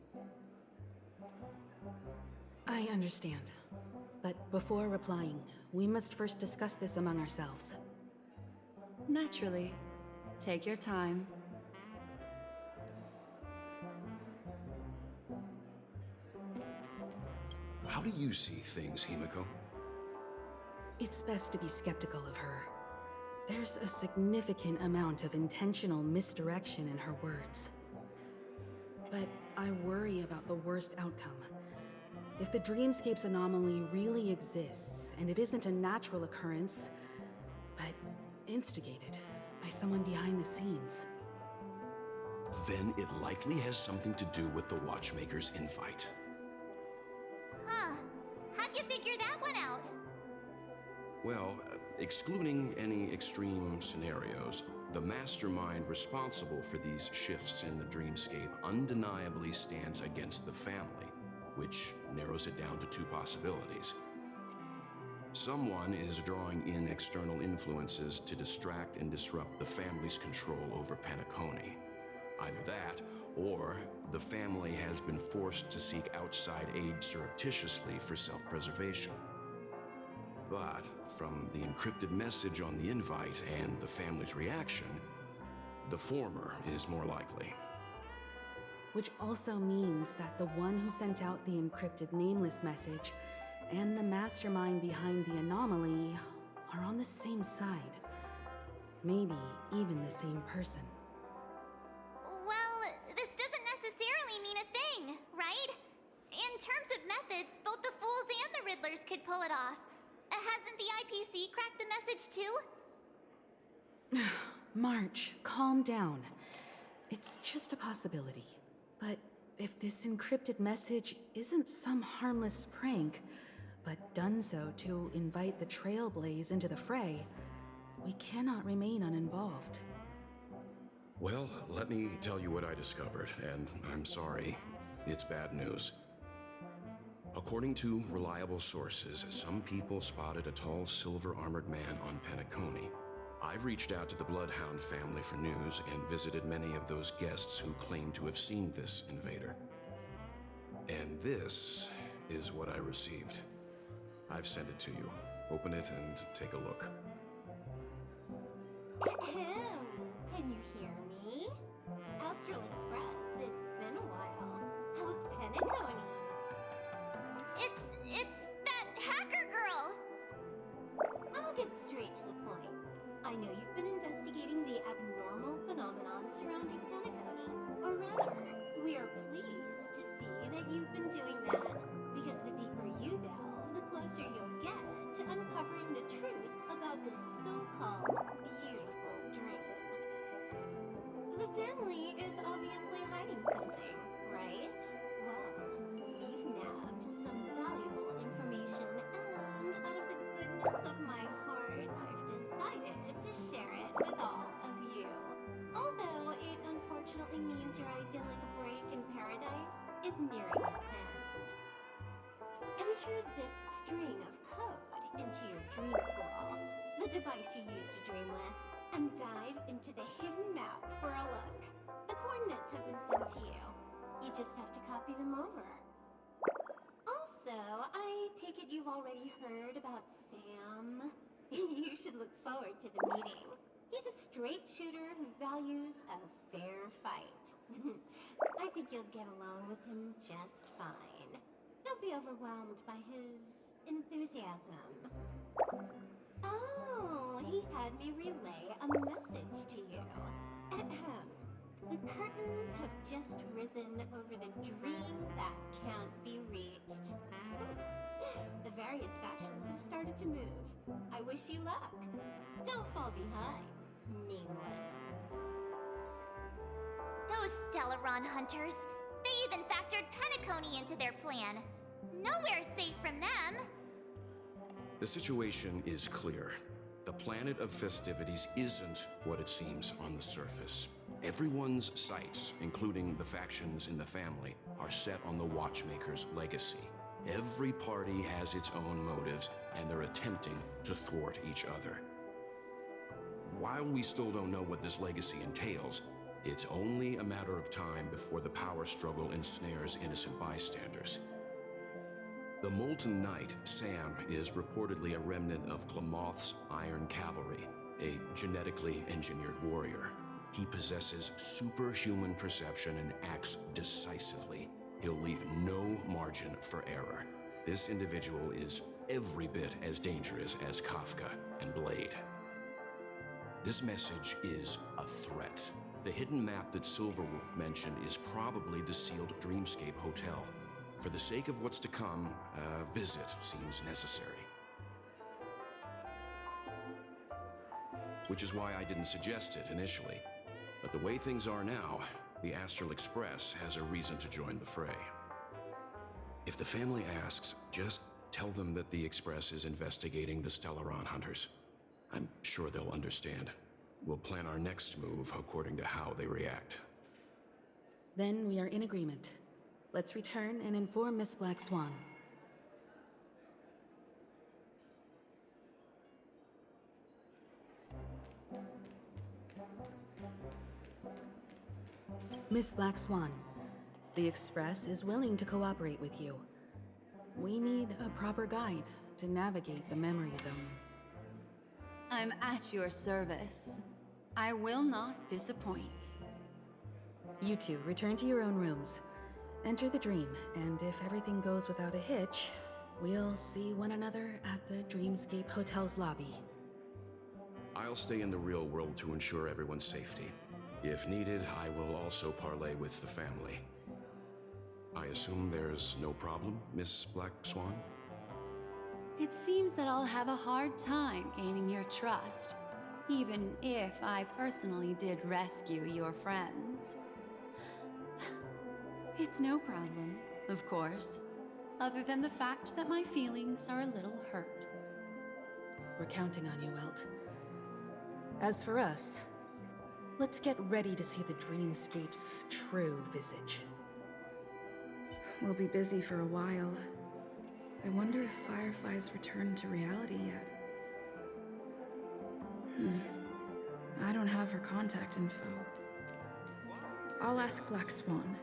S1: I understand. But before replying, we must first discuss this among ourselves.
S12: Naturally. Take your time.
S14: How do you see things, Himiko?
S1: It's best to be skeptical of her. There's a significant amount of intentional misdirection in her words. But I worry about the worst outcome. If the dreamscape's anomaly really exists, and it isn't a natural occurrence, but instigated by someone behind the scenes.
S14: Then it likely has something to do with the Watchmaker's invite.
S4: Huh. How How'd you figure that one out?
S14: Well, excluding any extreme scenarios, the mastermind responsible for these shifts in the dreamscape undeniably stands against the family, which narrows it down to two possibilities. Someone is drawing in external influences to distract and disrupt the family's control over Penacony. Either that, or the family has been forced to seek outside aid surreptitiously for self-preservation. But from the encrypted message on the invite and the family's reaction, the former is more likely.
S1: Which also means that the one who sent out the encrypted nameless message and the mastermind behind the anomaly are on the same side. Maybe even the same person.
S4: Well, this doesn't necessarily mean a thing, right? In terms of methods, both the Fools and the Riddlers could pull it off. Hasn't the IPC cracked the message too?
S1: March, calm down. It's just a possibility. But if this encrypted message isn't some harmless prank, but done so to invite the Trailblaze into the fray, we cannot remain uninvolved.
S14: Well, let me tell you what I discovered, and I'm sorry, it's bad news. According to reliable sources, some people spotted a tall silver-armored man on Penacony. I've reached out to the Bloodhound family for news and visited many of those guests who claim to have seen this invader. And this is what I received. I've sent it to you. Open it and take a look.
S15: Ahem. Can you hear me? Astral Express, it's been a while. How's Penacony?
S4: It's that hacker girl!
S15: I'll get straight to the point. I know you've been investigating the abnormal phenomenon surrounding Penacony. Or rather, we are pleased to see that you've been doing that, because the deeper you delve, the closer you'll get to uncovering the truth about this so-called beautiful dream. The family is obviously hiding something, right? Well, we've nabbed some valuable information, and out of the goodness of my heart, I've decided to share it with all of you. Although it unfortunately means your idyllic break in paradise is nearing its end. Enter this string of code into your dream pool, the device you use to dream with, and dive into the hidden map for a look. The coordinates have been sent to you. You just have to copy them over. Also, I take it you've already heard about Sam. You should look forward to the meeting. He's a straight shooter who values a fair fight. I think you'll get along with him just fine. Don't be overwhelmed by his enthusiasm. Oh, he had me relay a message to you. Ahem. The curtains have just risen over the dream that can't be reached. The various factions have started to move. I wish you luck. Don't fall behind, nameless.
S4: Those Stellaron hunters. They even factored Penacony into their plan. Nowhere safe from them.
S14: The situation is clear. The planet of festivities isn't what it seems on the surface. Everyone's sights, including the factions in the family, are set on the Watchmaker's legacy. Every party has its own motives, and they're attempting to thwart each other. While we still don't know what this legacy entails, it's only a matter of time before the power struggle ensnares innocent bystanders. The Molten Knight, Sam, is reportedly a remnant of Klamoth's Iron Cavalry, a genetically engineered warrior. He possesses superhuman perception and acts decisively. He'll leave no margin for error. This individual is every bit as dangerous as Kafka and Blade. This message is a threat. The hidden map that Silverwolf mentioned is probably the sealed Dreamscape Hotel. For the sake of what's to come, a visit seems necessary. Which is why I didn't suggest it initially. But the way things are now, the Astral Express has a reason to join the fray. If the family asks, just Tell them that the Express is investigating the Stellaron hunters. I'm sure they'll understand. We'll plan our next move according to how they react.
S1: Then we are in agreement. Let's return and inform Miss Black Swan. Miss Black Swan, the Express is willing to cooperate with you. We need a proper guide to navigate the memory zone.
S12: I'm at your service. I will not disappoint.
S1: You two return to your own rooms. Enter the dream, and if everything goes without a hitch, we'll see one another at the Dreamscape Hotel's lobby.
S14: I'll stay in the real world to ensure everyone's safety. If needed, I will also parley with the family. I assume there's no problem, Miss Black Swan?
S12: It seems that I'll have a hard time gaining your trust, even if I personally did rescue your friends. It's no problem, of course, other than the fact that my feelings are a little hurt.
S1: We're counting on you, Welt. As for us, let's get ready to see the Dreamscape's true visage.
S16: We'll be busy for a while. I wonder if Firefly's returned to reality yet. I don't have her contact info. I'll ask Black Swan.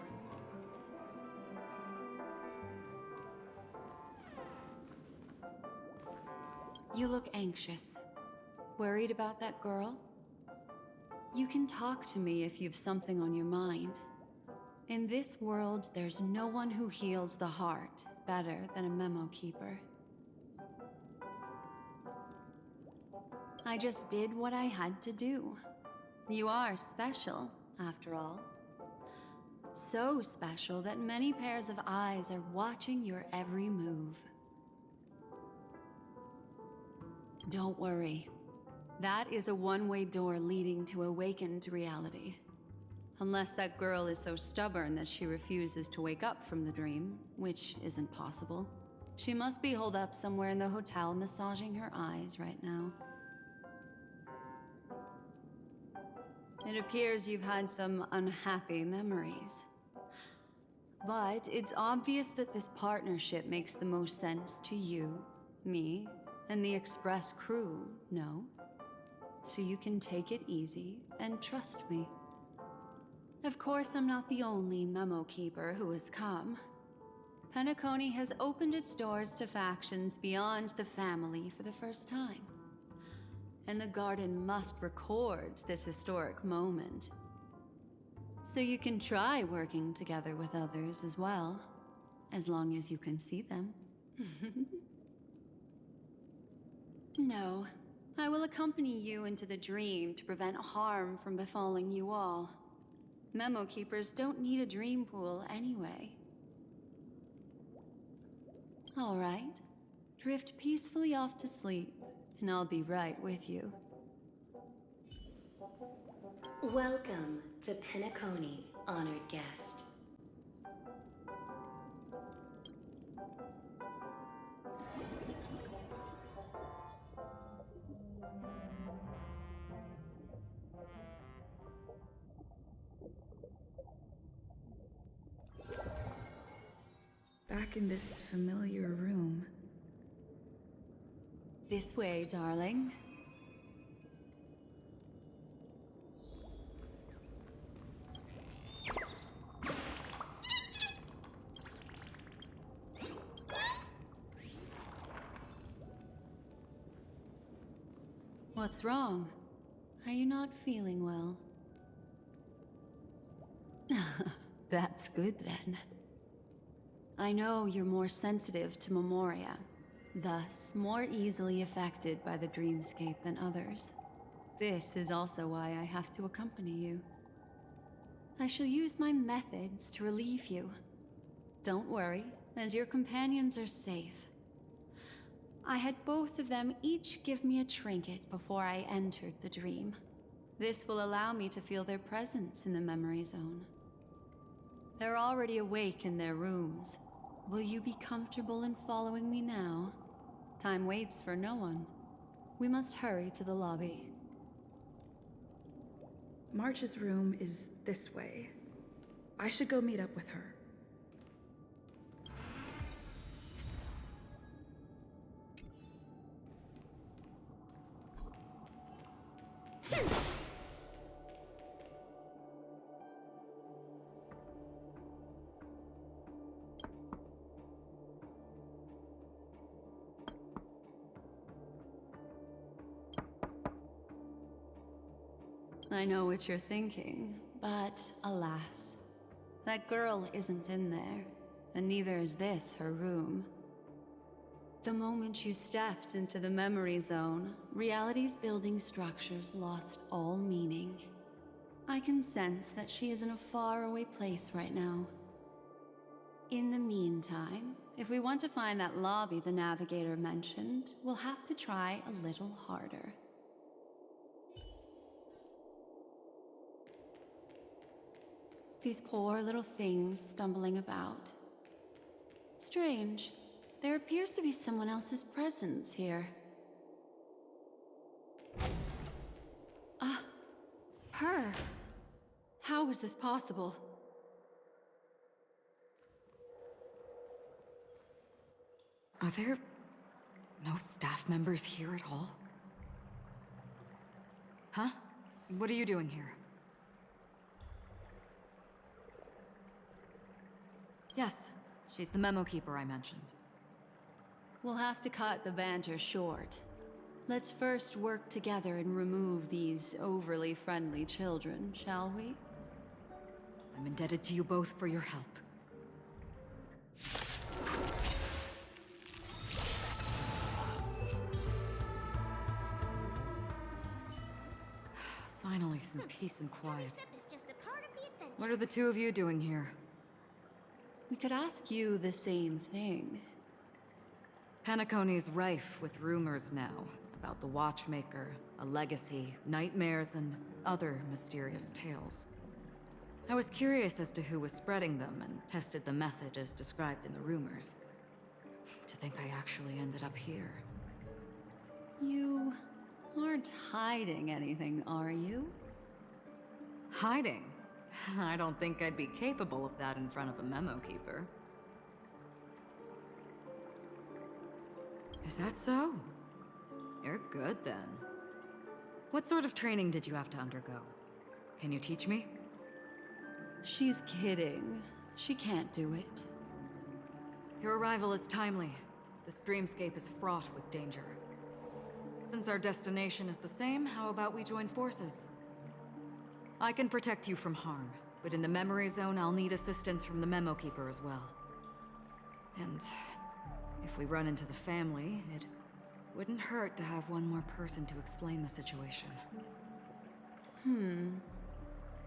S12: You look anxious. Worried about that girl? You can talk to me if you've something on your mind. In this world, there's no one who heals the heart better than a memo keeper. I just did what I had to do. You are special, after all. So special that many pairs of eyes are watching your every move. Don't worry. That is a one-way door leading to awakened reality. Unless that girl is so stubborn that she refuses to wake up from the dream, which isn't possible. She must be holed up somewhere in the hotel massaging her eyes right now. It appears you've had some unhappy memories. But it's obvious that this partnership makes the most sense to you, me, and the Express crew, no? So you can take it easy and trust me. Of course, I'm not the only memo keeper who has come. Penacony has opened its doors to factions beyond the family for the first time. And the Garden must record this historic moment. So you can try working together with others as well, as long as you can see them. No, I will accompany you into the dream to prevent harm from befalling you all. Memo keepers don't need a dream pool anyway. All right, drift peacefully off to sleep, and I'll be right with you.
S17: Welcome to Penacony, honored guest.
S16: Back in this familiar room.
S12: This way, darling. What's wrong? Are you not feeling well? That's good then. I know you're more sensitive to Memoria, thus more easily affected by the dreamscape than others. This is also why I have to accompany you. I shall use my methods to relieve you. Don't worry, as your companions are safe. I had both of them each give me a trinket before I entered the dream. This will allow me to feel their presence in the memory zone. They're already awake in their rooms. Will you be comfortable in following me now? Time waits for no one. We must hurry to the lobby.
S16: March's room is this way. I should go meet up with her.
S12: I know what you're thinking, but alas, that girl isn't in there, and neither is this her room. The moment you stepped into the memory zone, reality's building structures lost all meaning. I can sense that she is in a faraway place right now. In the meantime, if we want to find that lobby the Navigator mentioned, we'll have to try a little harder. These poor little things stumbling about. Strange. There appears to be someone else's presence here. Her. How is this possible?
S7: Are there no staff members here at all? Huh? What are you doing here? Yes, she's the memo keeper I mentioned.
S12: We'll have to cut the banter short. Let's first work together and remove these overly friendly children, shall we?
S7: I'm indebted to you both for your help. Finally, some peace and quiet. What are the two of you doing here?
S12: We could ask you the same thing.
S7: Penacony's rife with rumors now about the Watchmaker, a legacy, nightmares, and other mysterious tales. I was curious as to who was spreading them and tested the method as described in the rumors. To think I actually ended up here.
S12: You aren't hiding anything, are you?
S7: Hiding? I don't think I'd be capable of that in front of a memo keeper. Is that so? You're good then. What sort of training did you have to undergo? Can you teach me?
S12: She's kidding. She can't do it.
S7: Your arrival is timely. This dreamscape is fraught with danger. Since our destination is the same, how about we join forces? I can protect you from harm, but in the memory zone, I'll need assistance from the memo keeper as well. And if we run into the family, it wouldn't hurt to have one more person to explain the situation.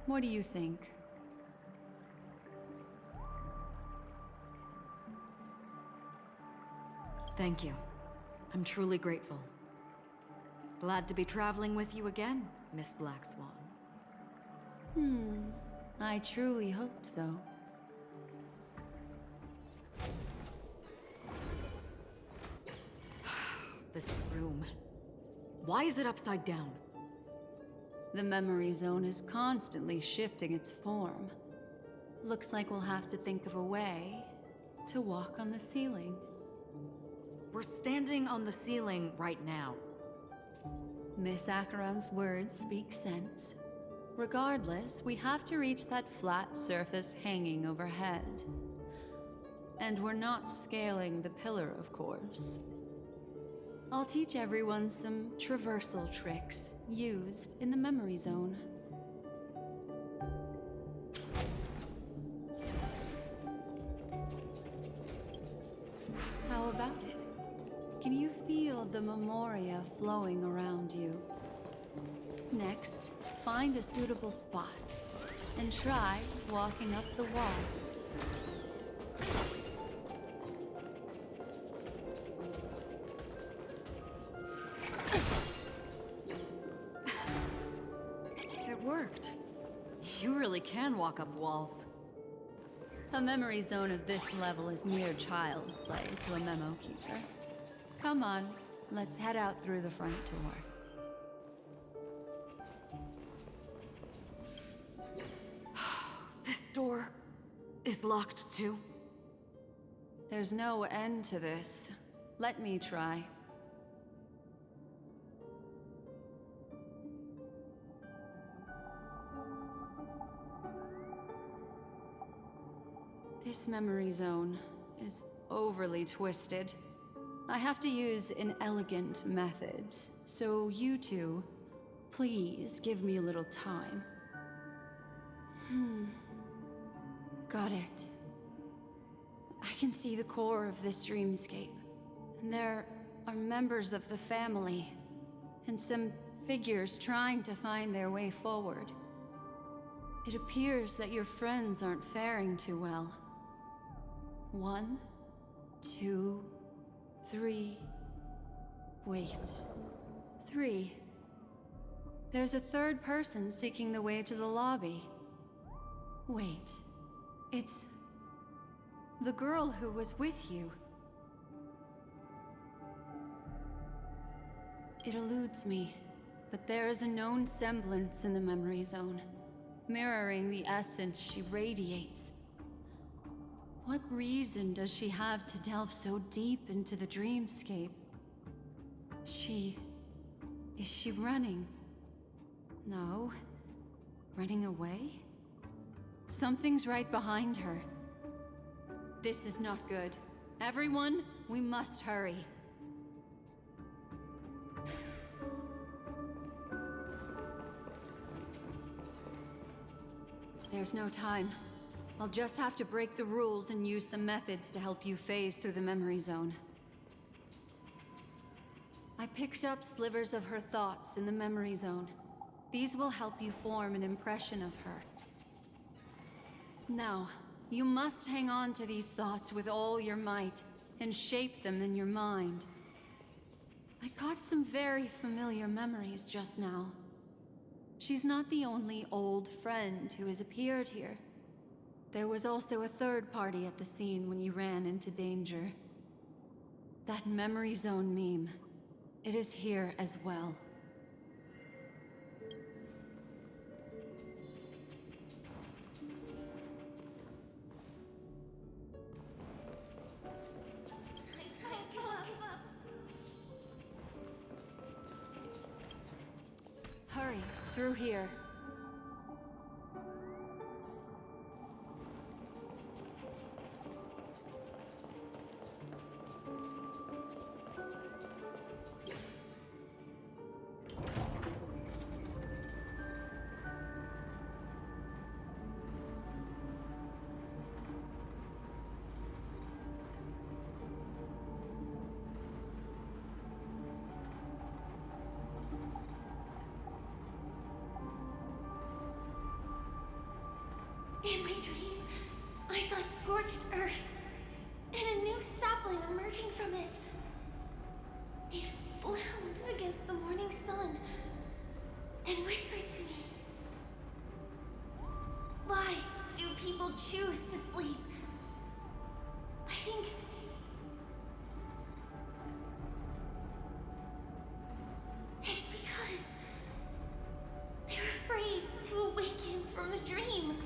S12: What do you think?
S7: Thank you. I'm truly grateful. Glad to be traveling with you again, Miss Black Swan.
S12: I truly hope so.
S7: This room. Why is it upside down?
S12: The memory zone is constantly shifting its form. Looks like we'll have to think of a way to walk on the ceiling.
S7: We're standing on the ceiling right now.
S12: Miss Acheron's words speak sense. Regardless, we have to reach that flat surface hanging overhead. And we're not scaling the pillar, of course. I'll teach everyone some traversal tricks used in the memory zone. How about it? Can you feel the memoria flowing around you? Next, find a suitable spot and try walking up the wall.
S7: It worked. You really can walk up walls.
S12: A memory zone of this level is mere child's play to a memo keeper. Come on, let's head out through the front door.
S7: This door is locked too.
S12: There's no end to this. Let me try. This memory zone is overly twisted. I have to use inelegant methods, so you two, please give me a little time. Got it. I can see the core of this dreamscape, and there are members of the family, and some figures trying to find their way forward. It appears that your friends aren't faring too well. 1, 2, 3. Wait. 3. There's a third person seeking the way to the lobby. Wait. It's the girl who was with you. It eludes me, but there is a known semblance in the memory zone, mirroring the essence she radiates. What reason does she have to delve so deep into the dreamscape? Is she running? No. Running away? Something's right behind her. This is not good. Everyone, we must hurry. There's no time. I'll just have to break the rules and use some methods to help you phase through the memory zone. I picked up slivers of her thoughts in the memory zone. These will help you form an impression of her. Now, you must hang on to these thoughts with all your might and shape them in your mind. I caught some very familiar memories just now. She's not the only old friend who has appeared here. There was also a third party at the scene when you ran into danger. That memory zone meme. It is here as well. Hurry, through here.
S2: In my dream, I saw scorched earth and a new sapling emerging from it. It bloomed against the morning sun and whispered to me, "Why do people choose to sleep?" I think it's because they're afraid to awaken from the dream.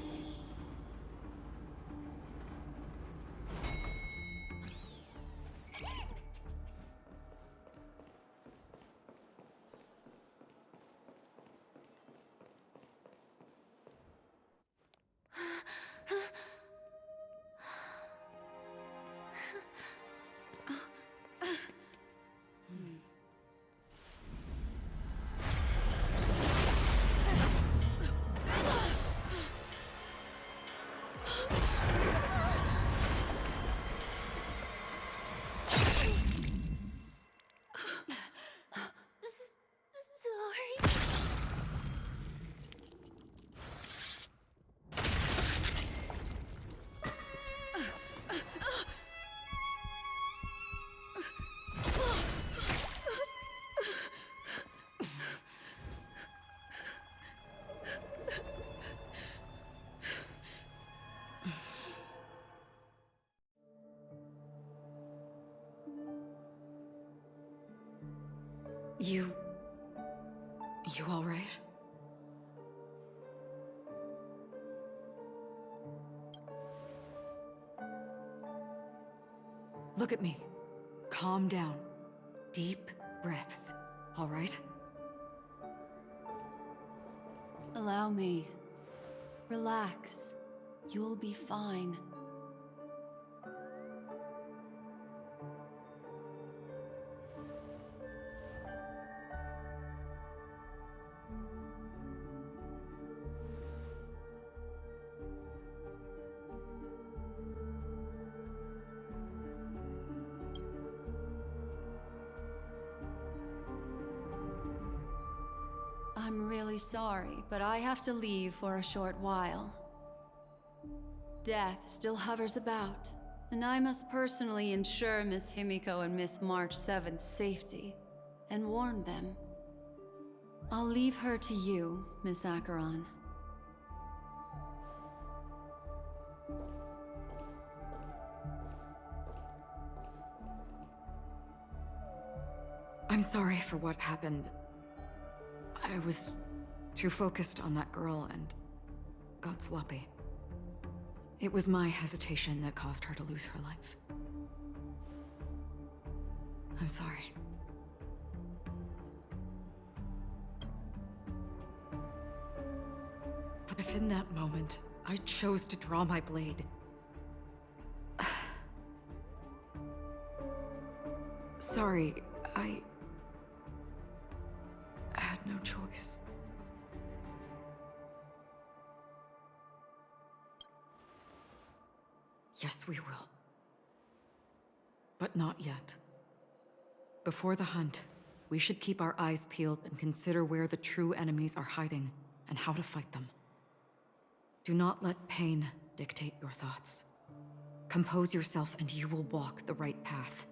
S7: You all right? Look at me. Calm down. Deep breaths, all right?
S12: Allow me. Relax. You'll be fine. I'm really sorry, but I have to leave for a short while. Death still hovers about, and I must personally ensure Miss Himiko and Miss March 7th's safety, and warn them. I'll leave her to you, Miss Acheron.
S7: I'm sorry for what happened. I was too focused on that girl and got sloppy. It was my hesitation that caused her to lose her life. I'm sorry. But if in that moment I chose to draw my blade, sorry, I had no choice. Yes, we will. But not yet. Before the hunt, we should keep our eyes peeled and consider where the true enemies are hiding and how to fight them. Do not let pain dictate your thoughts. Compose yourself and you will walk the right path.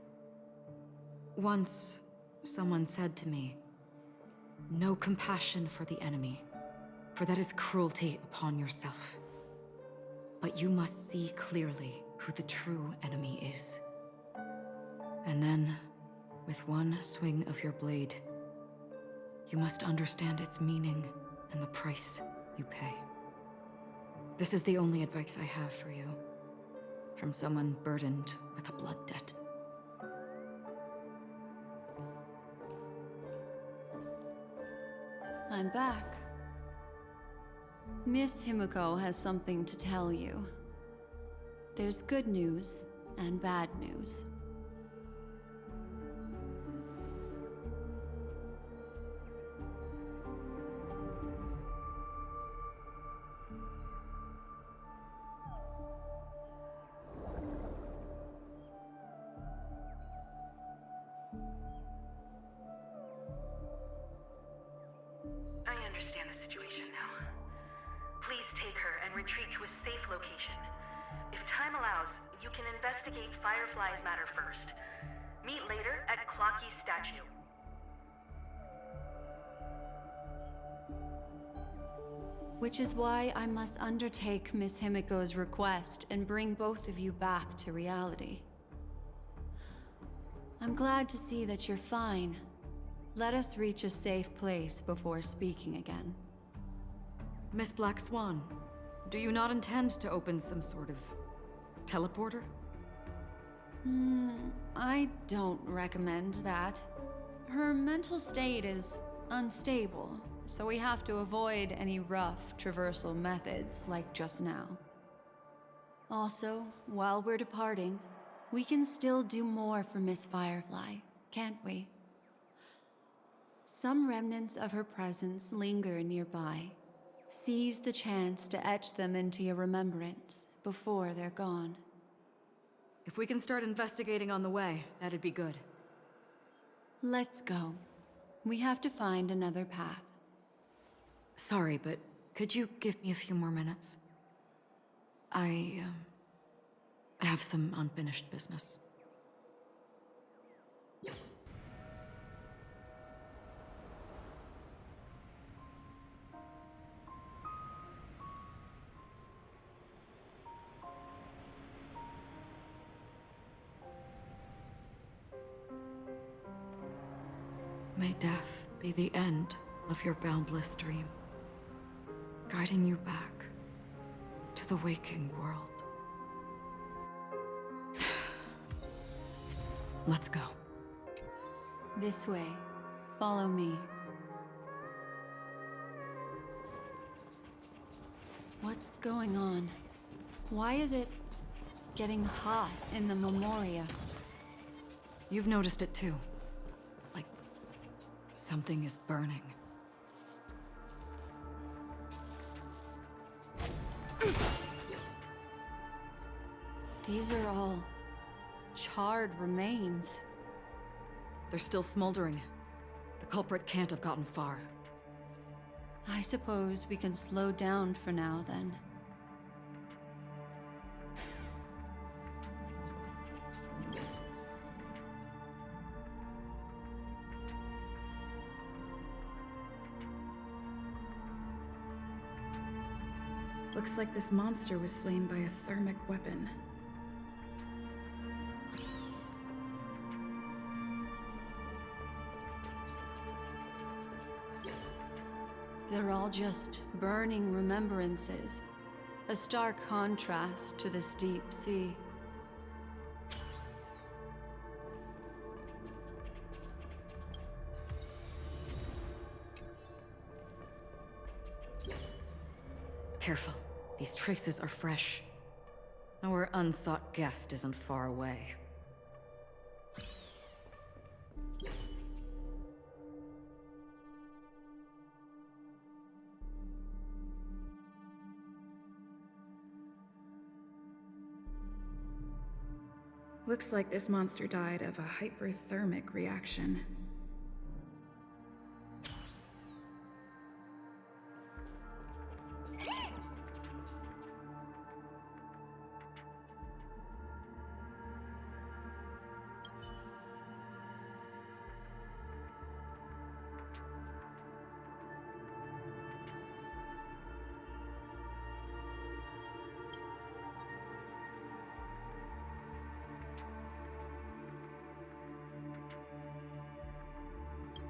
S7: Once, someone said to me, "No compassion for the enemy, for that is cruelty upon yourself. But you must see clearly who the true enemy is. And then, with one swing of your blade, you must understand its meaning and the price you pay." This is the only advice I have for you, from someone burdened with a blood debt.
S12: I'm back. Miss Himiko has something to tell you. There's good news and bad news.
S1: I understand the situation now. Please take her and retreat to a safe location. If time allows, you can investigate Firefly's matter first. Meet later at Clocky's statue.
S12: Which is why I must undertake Miss Himiko's request and bring both of you back to reality. I'm glad to see that you're fine. Let us reach a safe place before speaking again.
S7: Miss Black Swan, do you not intend to open some sort of teleporter?
S12: I don't recommend that. Her mental state is unstable, so we have to avoid any rough traversal methods like just now. Also, while we're departing, we can still do more for Miss Firefly, can't we? Some remnants of her presence linger nearby. Seize the chance to etch them into your remembrance before they're gone.
S7: If we can start investigating on the way, that'd be good.
S12: Let's go. We have to find another path.
S7: Sorry, but could you give me a few more minutes? I have some unfinished business. May death be the end of your boundless dream, guiding you back to the waking world. Let's go.
S12: This way. Follow me. What's going on? Why is it getting hot in the Memoria?
S7: You've noticed it too. Like, something is burning.
S12: These are all charred remains.
S7: They're still smoldering. The culprit can't have gotten far.
S12: I suppose we can slow down for now, then.
S16: Looks like this monster was slain by a thermic weapon.
S12: They're all just burning remembrances. A stark contrast to this deep sea.
S7: Careful. These traces are fresh. Our unsought guest isn't far away.
S16: Looks like this monster died of a hyperthermic reaction.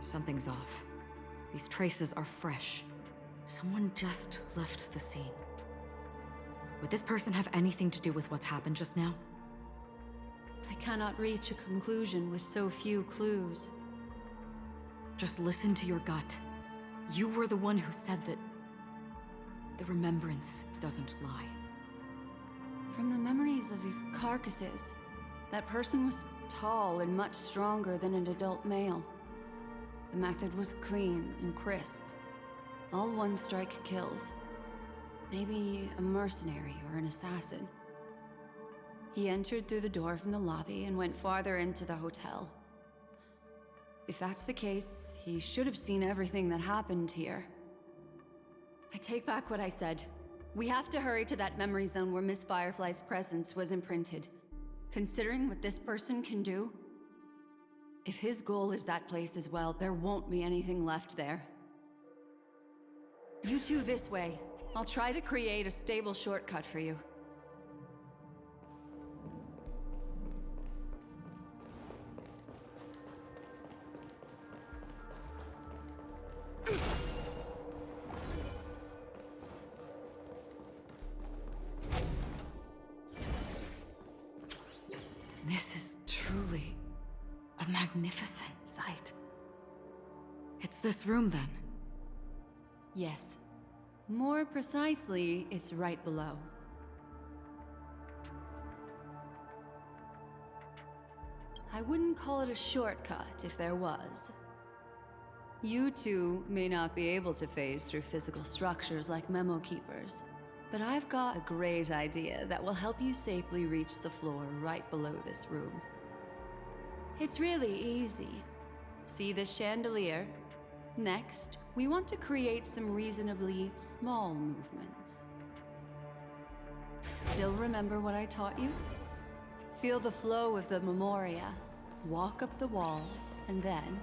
S7: Something's off. These traces are fresh. Someone just left the scene. Would this person have anything to do with what's happened just now?
S12: I cannot reach a conclusion with so few clues.
S7: Just listen to your gut. You were the one who said that the remembrance doesn't lie.
S12: From the memories of these carcasses, that person was tall and much stronger than an adult male. The method was clean and crisp. All one-strike kills. Maybe a mercenary or an assassin. He entered through the door from the lobby and went farther into the hotel. If that's the case, he should have seen everything that happened here. I take back what I said. We have to hurry to that memory zone where Miss Firefly's presence was imprinted. Considering what this person can do, if his goal is that place as well, there won't be anything left there. You two this way. I'll try to create a stable shortcut for you.
S7: This is truly a magnificent sight. It's this room, then?
S12: Yes. More precisely, it's right below. I wouldn't call it a shortcut if there was. You two may not be able to phase through physical structures like memo keepers, but I've got a great idea that will help you safely reach the floor right below this room. It's really easy. See this chandelier? Next, we want to create some reasonably small movements. Still remember what I taught you? Feel the flow of the Memoria, walk up the wall, and then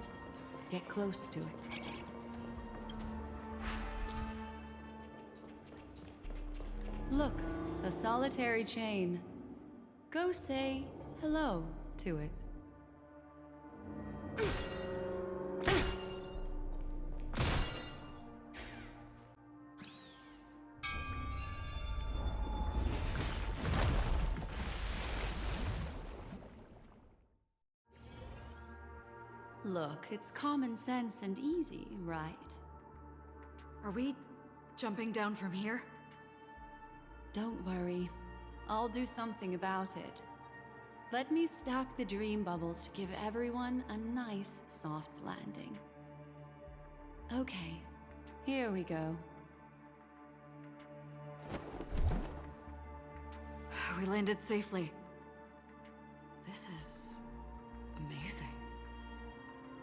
S12: get close to it. Look, a solitary chain. Go say hello to it. Look, it's common sense and easy, right?
S7: Are we jumping down from here?
S12: Don't worry. I'll do something about it. Let me stack the dream bubbles to give everyone a nice, soft landing. Okay, here we go.
S7: We landed safely. This is amazing.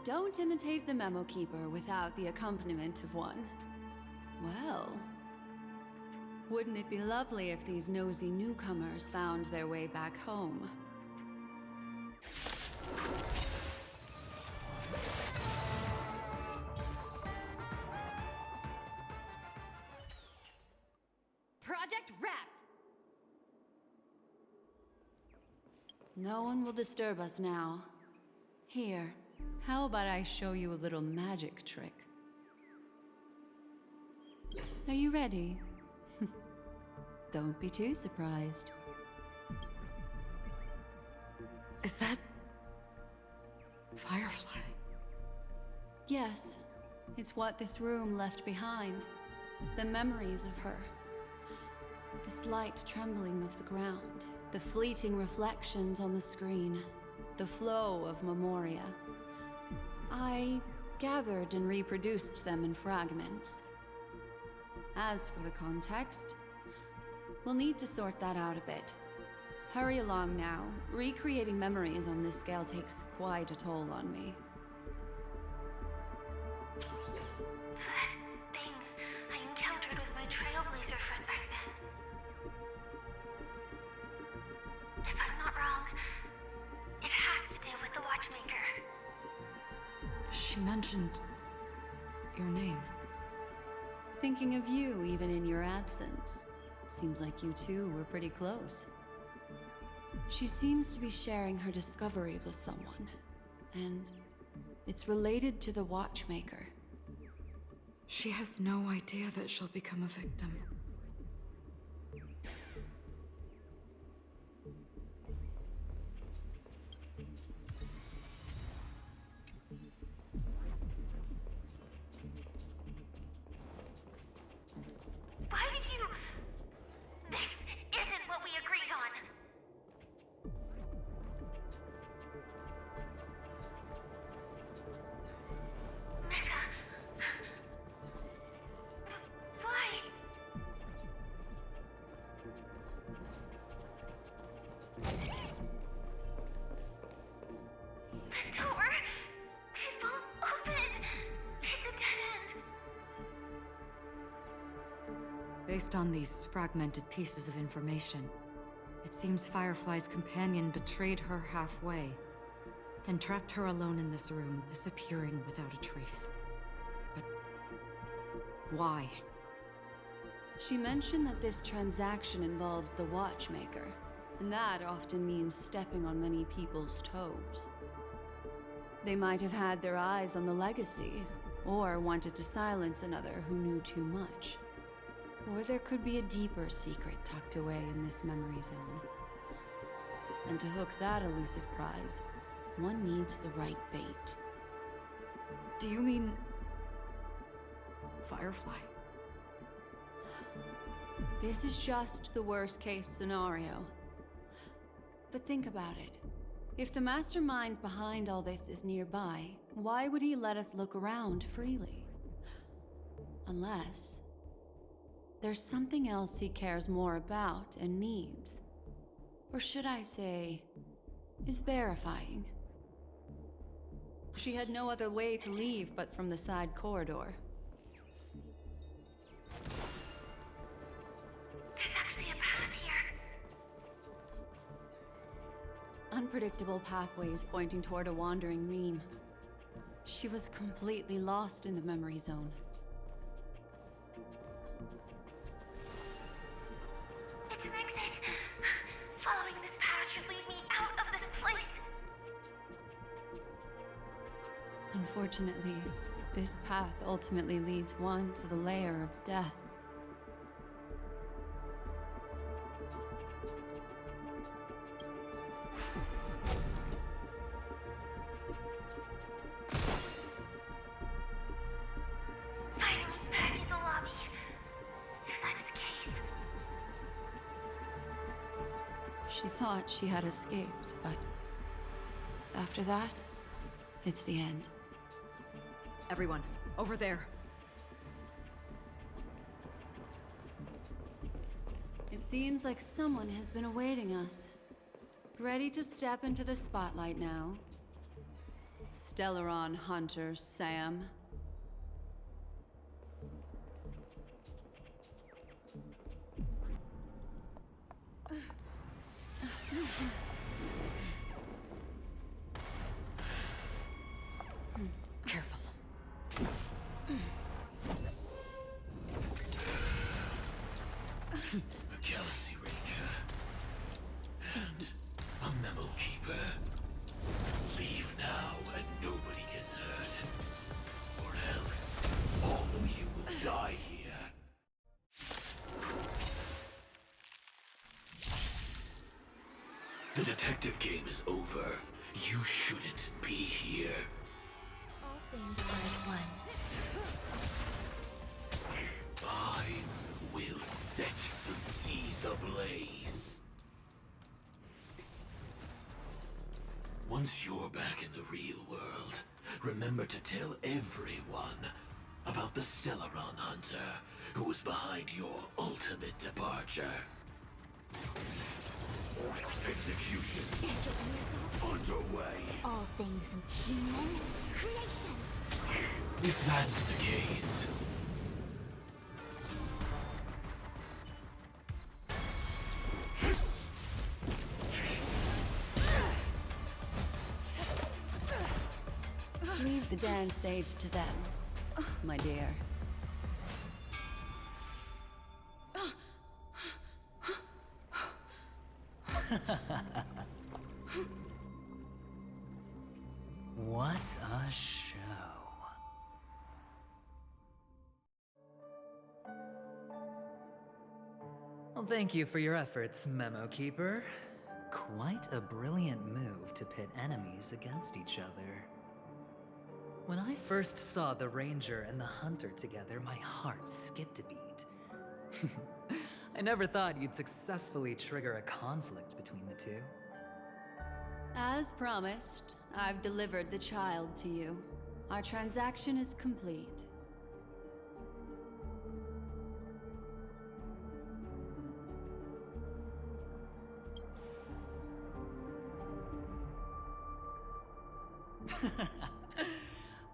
S12: Don't imitate the memo keeper without the accompaniment of one. Well, wouldn't it be lovely if these nosy newcomers found their way back home? Project wrapped! No one will disturb us now. Here, how about I show you a little magic trick? Are you ready? Don't be too surprised.
S7: Is that... Firefly?
S12: Yes, it's what this room left behind. The memories of her. The slight trembling of the ground. The fleeting reflections on the screen. The flow of memoria. I gathered and reproduced them in fragments. As for the context, we'll need to sort that out a bit. Hurry along now. Recreating memories on this scale takes quite a toll on me.
S2: That thing I encountered with my Trailblazer friend back then. If I'm not wrong, it has to do with the Watchmaker.
S7: She mentioned... your name.
S12: Thinking of you even in your absence. Seems like you two were pretty close. She seems to be sharing her discovery with someone, and it's related to the Watchmaker.
S7: She has no idea that she'll become a victim.
S2: Why did you... This isn't what we agreed on. Mecca... Why? The door... It won't open. It's a dead end.
S7: Based on these fragmented pieces of information, it seems Firefly's companion betrayed her halfway and trapped her alone in this room, disappearing without a trace. But why?
S12: She mentioned that this transaction involves the Watchmaker, and that often means stepping on many people's toes. They might have had their eyes on the legacy, or wanted to silence another who knew too much. Or there could be a deeper secret tucked away in this memory zone. And to hook that elusive prize, one needs the right bait.
S7: Do you mean... Firefly?
S12: This is just the worst-case scenario. But think about it. If the mastermind behind all this is nearby, why would he let us look around freely? Unless... there's something else he cares more about and needs. Or should I say, is verifying. She had no other way to leave but from the side corridor.
S2: There's actually a path here.
S12: Unpredictable pathways pointing toward a wandering Reem. She was completely lost in the memory zone.
S2: It's an exit. Following this path should lead me out of this place.
S12: Unfortunately, this path ultimately leads one to the lair of death. She thought she had escaped, but after that, it's the end.
S7: Everyone, over there.
S12: It seems like someone has been awaiting us. Ready to step into the spotlight now. Stellaron Hunter Sam.
S7: Careful.
S6: A Galaxy Ranger. And a Memo Keeper. Leave now and nobody gets hurt. Or else, all of you will die here. The detective game is over. You shouldn't be here.
S15: All things are one.
S6: I will set the seas ablaze. Once you're back in the real world, remember to tell everyone about the Stellaron Hunter who was behind your ultimate departure. Execution underway.
S15: All things human creation.
S6: If that's the case,
S12: Leave the dance stage to them, my dear.
S8: What a show. Well, thank you for your efforts, Memo Keeper. Quite a brilliant move to pit enemies against each other. When I first saw the Ranger and the Hunter together, my heart skipped a beat. I never thought you'd successfully trigger a conflict between the two.
S12: As promised, I've delivered the child to you. Our transaction is complete.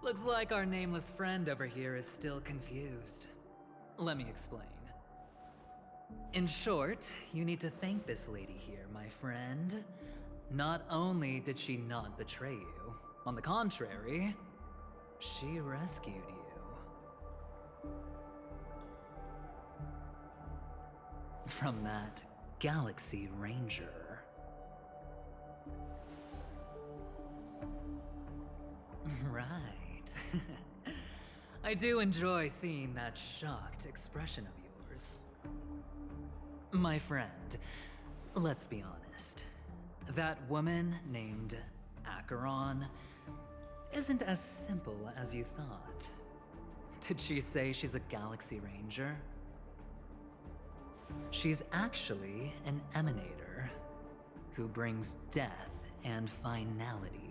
S8: Looks like our nameless friend over here is still confused. Let me explain. In short, you need to thank this lady here, my friend. Not only did she not betray you, on the contrary, she rescued you. From that Galaxy Ranger. Right. I do enjoy seeing that shocked expression of yours. My friend, let's be honest. That woman named Acheron isn't as simple as you thought. Did she say she's a Galaxy Ranger? She's actually an emanator who brings death and finality.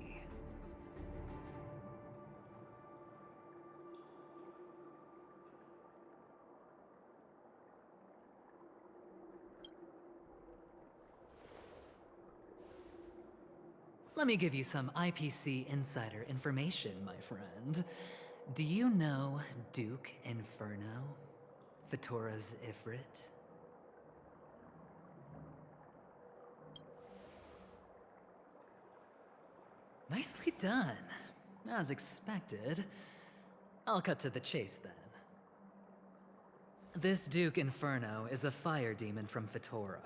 S8: Let me give you some IPC insider information, my friend. Do you know Duke Inferno? Fatora's Ifrit? Nicely done. As expected. I'll cut to the chase then. This Duke Inferno is a fire demon from Fatora.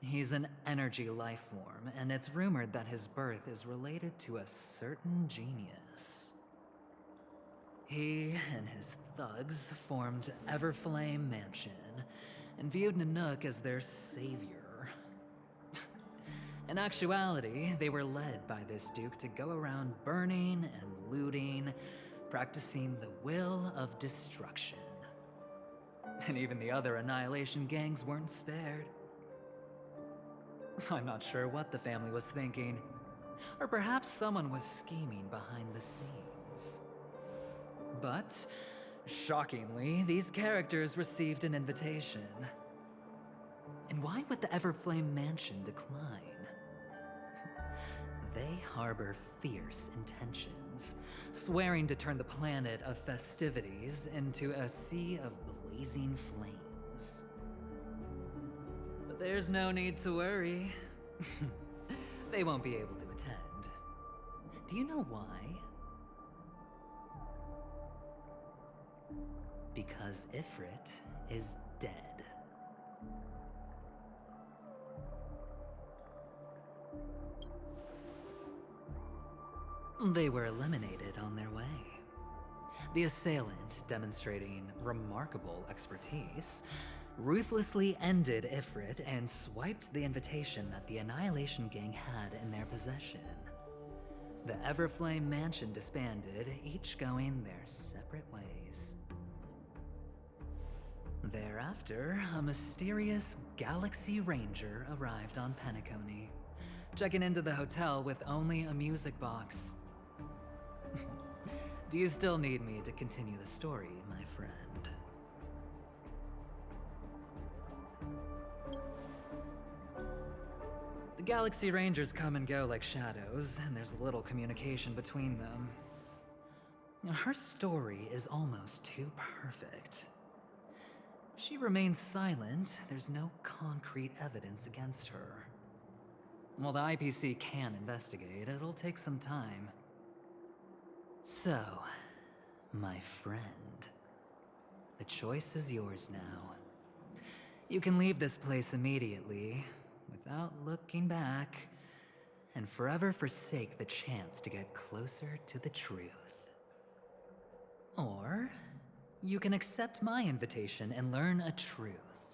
S8: He's an energy life form, and it's rumored that his birth is related to a certain genius. He and his thugs formed Everflame Mansion, and viewed Nanook as their savior. In actuality, they were led by this Duke to go around burning and looting, practicing the will of destruction. And even the other Annihilation gangs weren't spared. I'm not sure what the family was thinking. Or perhaps someone was scheming behind the scenes. But, shockingly, these characters received an invitation. And why would the Everflame Mansion decline? They harbor fierce intentions, swearing to turn the planet of festivities into a sea of blazing flames. But there's no need to worry. They won't be able to attend. Do you know why? Because Ifrit is dead. They were eliminated on their way. The assailant, demonstrating remarkable expertise, ruthlessly ended Ifrit and swiped the invitation that the Annihilation Gang had in their possession. The Everflame Mansion disbanded, each going their separate ways. Thereafter, a mysterious Galaxy Ranger arrived on Penacony, checking into the hotel with only a music box. Do you still need me to continue the story, my friend? The Galaxy Rangers come and go like shadows, and there's little communication between them. Her story is almost too perfect. If she remains silent, there's no concrete evidence against her. While the IPC can investigate, it'll take some time. So, my friend, the choice is yours now. You can leave this place immediately, without looking back, and forever forsake the chance to get closer to the truth. Or, you can accept my invitation and learn a truth.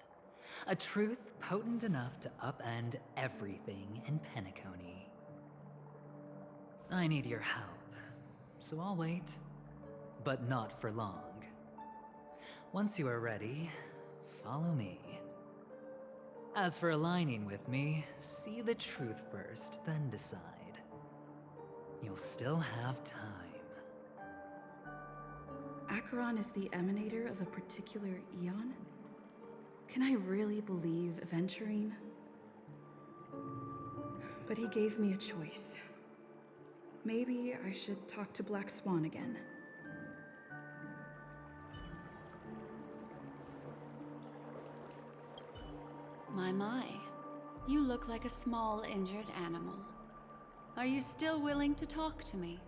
S8: A truth potent enough to upend everything in Penacony. I need your help. So I'll wait, but not for long. Once you are ready, follow me. As for aligning with me, see the truth first, then decide. You'll still have time.
S16: Acheron is the emanator of a particular eon? Can I really believe Venturine? But he gave me a choice. Maybe I should talk to Black Swan again.
S12: My. You look like a small, injured animal. Are you still willing to talk to me?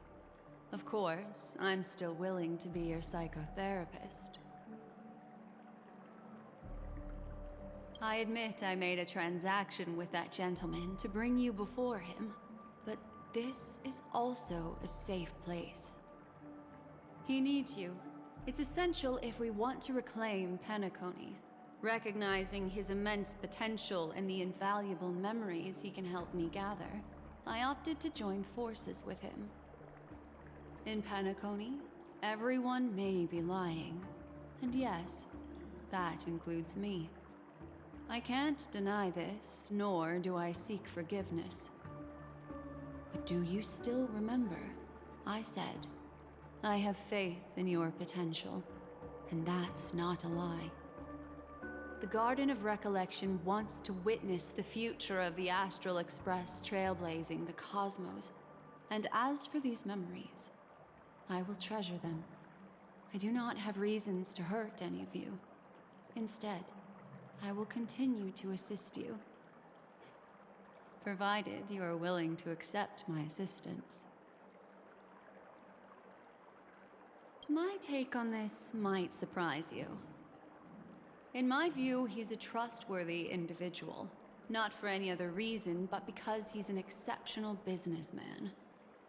S12: Of course, I'm still willing to be your psychotherapist. I admit I made a transaction with that gentleman to bring you before him, but this is also a safe place. He needs you. It's essential if we want to reclaim Penacony. Recognizing his immense potential and the invaluable memories he can help me gather, I opted to join forces with him. In Penacony, everyone may be lying. And yes, that includes me. I can't deny this, nor do I seek forgiveness. But do you still remember? I said, I have faith in your potential, and that's not a lie. The Garden of Recollection wants to witness the future of the Astral Express trailblazing the cosmos. And as for these memories, I will treasure them. I do not have reasons to hurt any of you. Instead, I will continue to assist you. Provided you are willing to accept my assistance. My take on this might surprise you. In my view, he's a trustworthy individual. Not for any other reason, but because he's an exceptional businessman.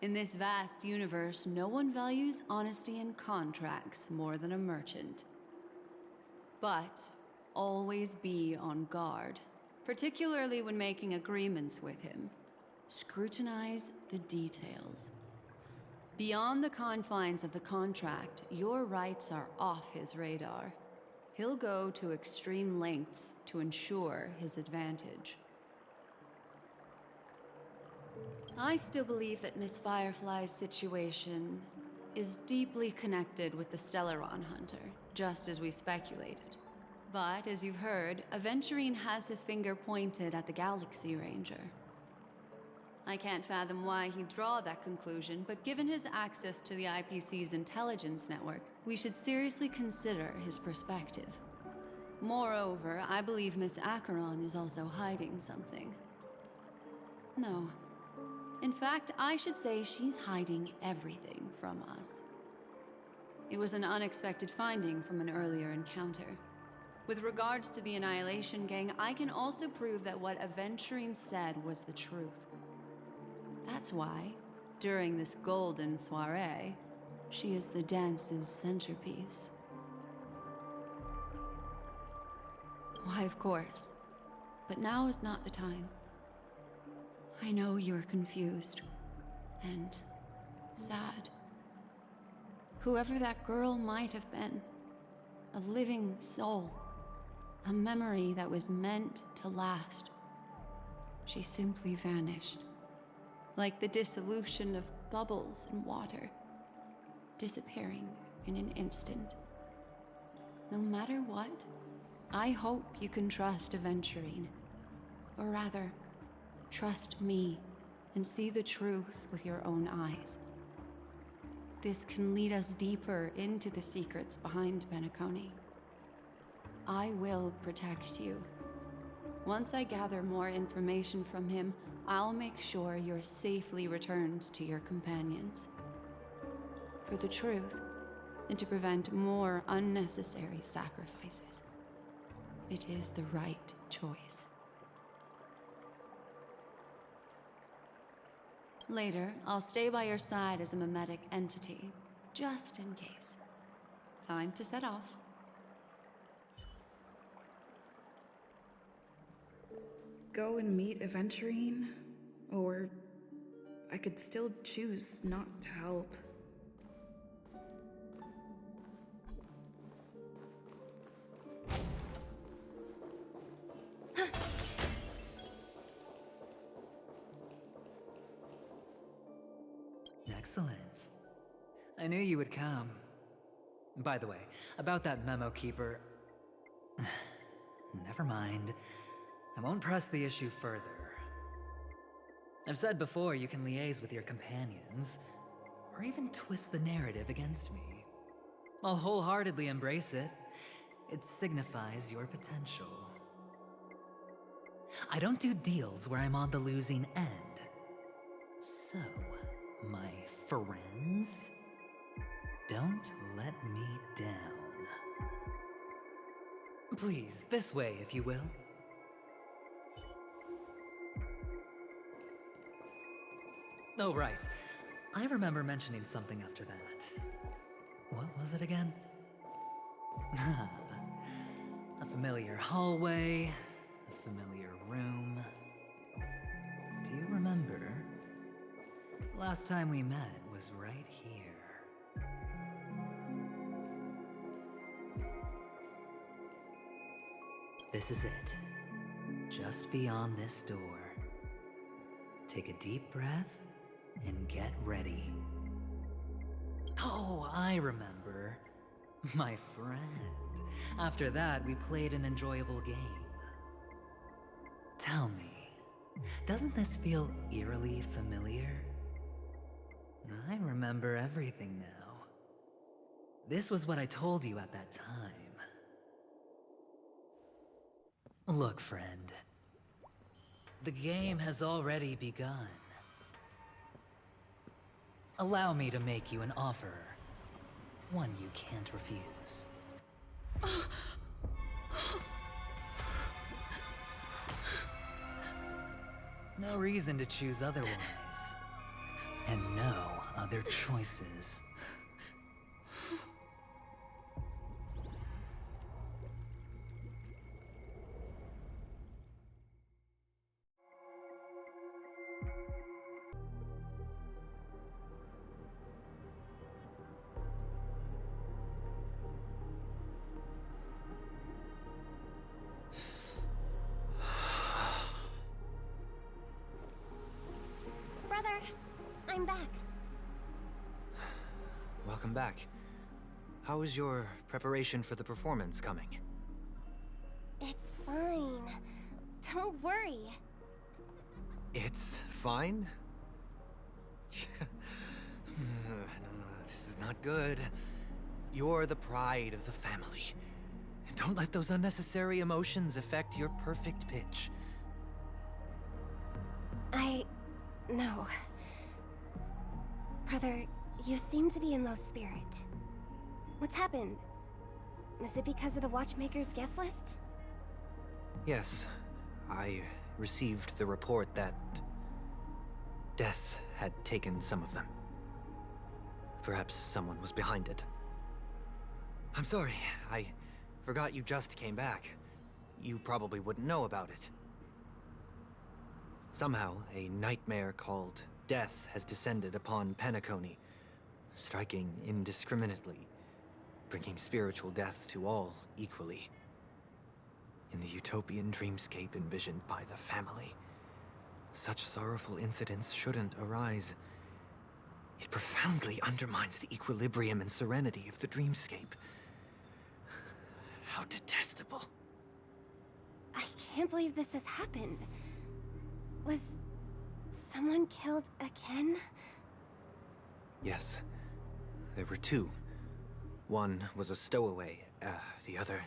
S12: In this vast universe, no one values honesty in contracts more than a merchant. But always be on guard, particularly when making agreements with him. Scrutinize the details. Beyond the confines of the contract, your rights are off his radar. He'll go to extreme lengths to ensure his advantage. I still believe that Miss Firefly's situation is deeply connected with the Stellaron Hunter, just as we speculated. But, as you've heard, Aventurine has his finger pointed at the Galaxy Ranger. I can't fathom why he'd draw that conclusion, but given his access to the IPC's intelligence network, we should seriously consider his perspective. Moreover, I believe Miss Acheron is also hiding something. No. In fact, I should say she's hiding everything from us. It was an unexpected finding from an earlier encounter. With regards to the Annihilation Gang, I can also prove that what Aventurine said was the truth. That's why, during this golden soiree, she is the dance's centerpiece. Why, of course. But now is not the time. I know you're confused and sad. Whoever that girl might have been, a living soul, a memory that was meant to last. She simply vanished, like the dissolution of bubbles in water, disappearing in an instant. No matter what, I hope you can trust Aventurine, or rather, trust me and see the truth with your own eyes. This can lead us deeper into the secrets behind Penacony. I will protect you. Once I gather more information from him, I'll make sure you're safely returned to your companions. For the truth, and to prevent more unnecessary sacrifices. It is the right choice. Later, I'll stay by your side as a mimetic entity, just in case. Time to set off.
S16: Go and meet Aventurine? Or I could still choose not to help.
S8: Excellent. I knew you would come. By the way, about that memo keeper... Never mind. I won't press the issue further. I've said before you can liaise with your companions, or even twist the narrative against me. I'll wholeheartedly embrace it. It signifies your potential. I don't do deals where I'm on the losing end. So, my friends, don't let me down. Please, this way, if you will. Oh, right. I remember mentioning something after that. What was it again? A familiar hallway, a familiar room. Do you remember? Last time we met was right here. This is it. Just beyond this door. Take a deep breath and get ready. Oh, I remember. My friend. After that, we played an enjoyable game. Tell me, doesn't this feel eerily familiar? I remember everything now. This was what I told you at that time. Look, friend. The game has already begun. Allow me to make you an offer. One you can't refuse. No reason to choose otherwise. And no other choices.
S18: I'm back.
S8: Welcome back. How is your preparation for the performance coming?
S18: It's fine. Don't worry.
S8: It's fine? This is not good. You're the pride of the family. Don't let those unnecessary emotions affect your perfect pitch.
S18: No. Brother, you seem to be in low spirit. What's happened? Is it because of the Watchmaker's guest list?
S8: Yes, I received the report that death had taken some of them. Perhaps someone was behind it. I'm sorry, I forgot you just came back. You probably wouldn't know about it. Somehow, a nightmare called death has descended upon Penacony, striking indiscriminately, bringing spiritual death to all equally. In the utopian dreamscape envisioned by the family, such sorrowful incidents shouldn't arise. It profoundly undermines the equilibrium and serenity of the dreamscape. How detestable.
S18: I can't believe this has happened. Was someone killed again?
S8: Yes. There were two. One was a stowaway, the other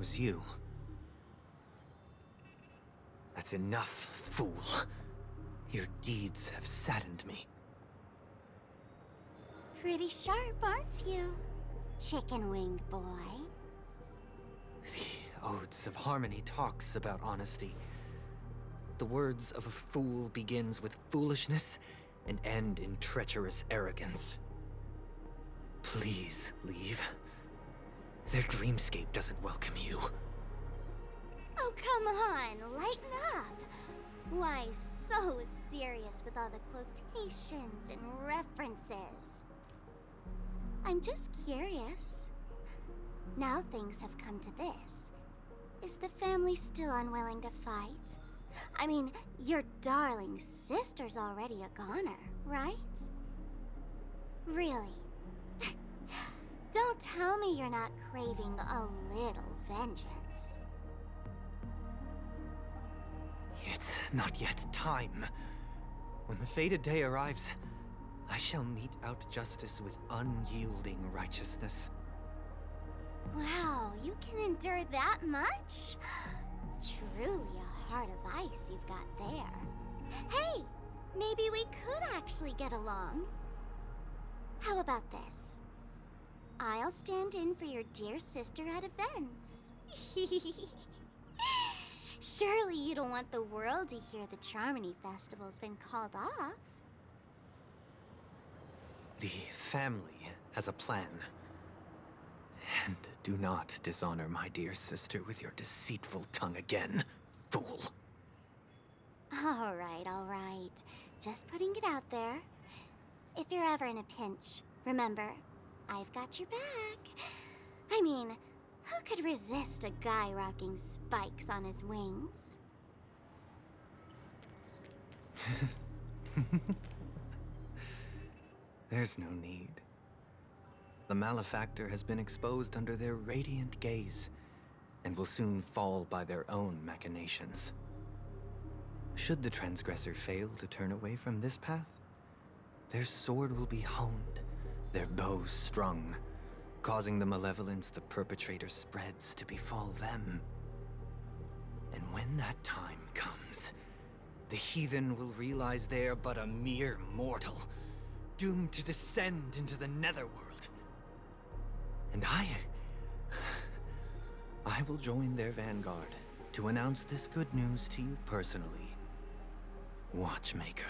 S8: was you. That's enough, fool. Your deeds have saddened me.
S4: Pretty sharp, aren't you, chicken-winged boy?
S8: The Odes of Harmony talks about honesty. The words of a fool begins with foolishness and end in treacherous arrogance. Please leave. Their dreamscape doesn't welcome you.
S4: Oh, come on, lighten up. Why so serious with all the quotations and references? I'm just curious. Now things have come to this. Is the family still unwilling to fight? I mean, your darling sister's already a goner, right? Really? Don't tell me you're not craving a little vengeance.
S8: It's not yet time. When the fated day arrives, I shall mete out justice with unyielding righteousness.
S4: Wow, you can endure that much? Truly a heart of ice you've got there. Hey, maybe we could actually get along. How about this? I'll stand in for your dear sister at events. Surely you don't want the world to hear the Charmony Festival's been called off.
S8: The family has a plan. And do not dishonor my dear sister with your deceitful tongue again, fool.
S4: All right. Just putting it out there. If you're ever in a pinch, remember, I've got your back. I mean, who could resist a guy rocking spikes on his wings?
S8: There's no need. The malefactor has been exposed under their radiant gaze, and will soon fall by their own machinations. Should the transgressor fail to turn away from this path, their sword will be honed, their bow strung, causing the malevolence the perpetrator spreads to befall them. And when that time comes, the heathen will realize they are but a mere mortal, doomed to descend into the netherworld. And I will join their vanguard to announce this good news to you personally, Watchmaker.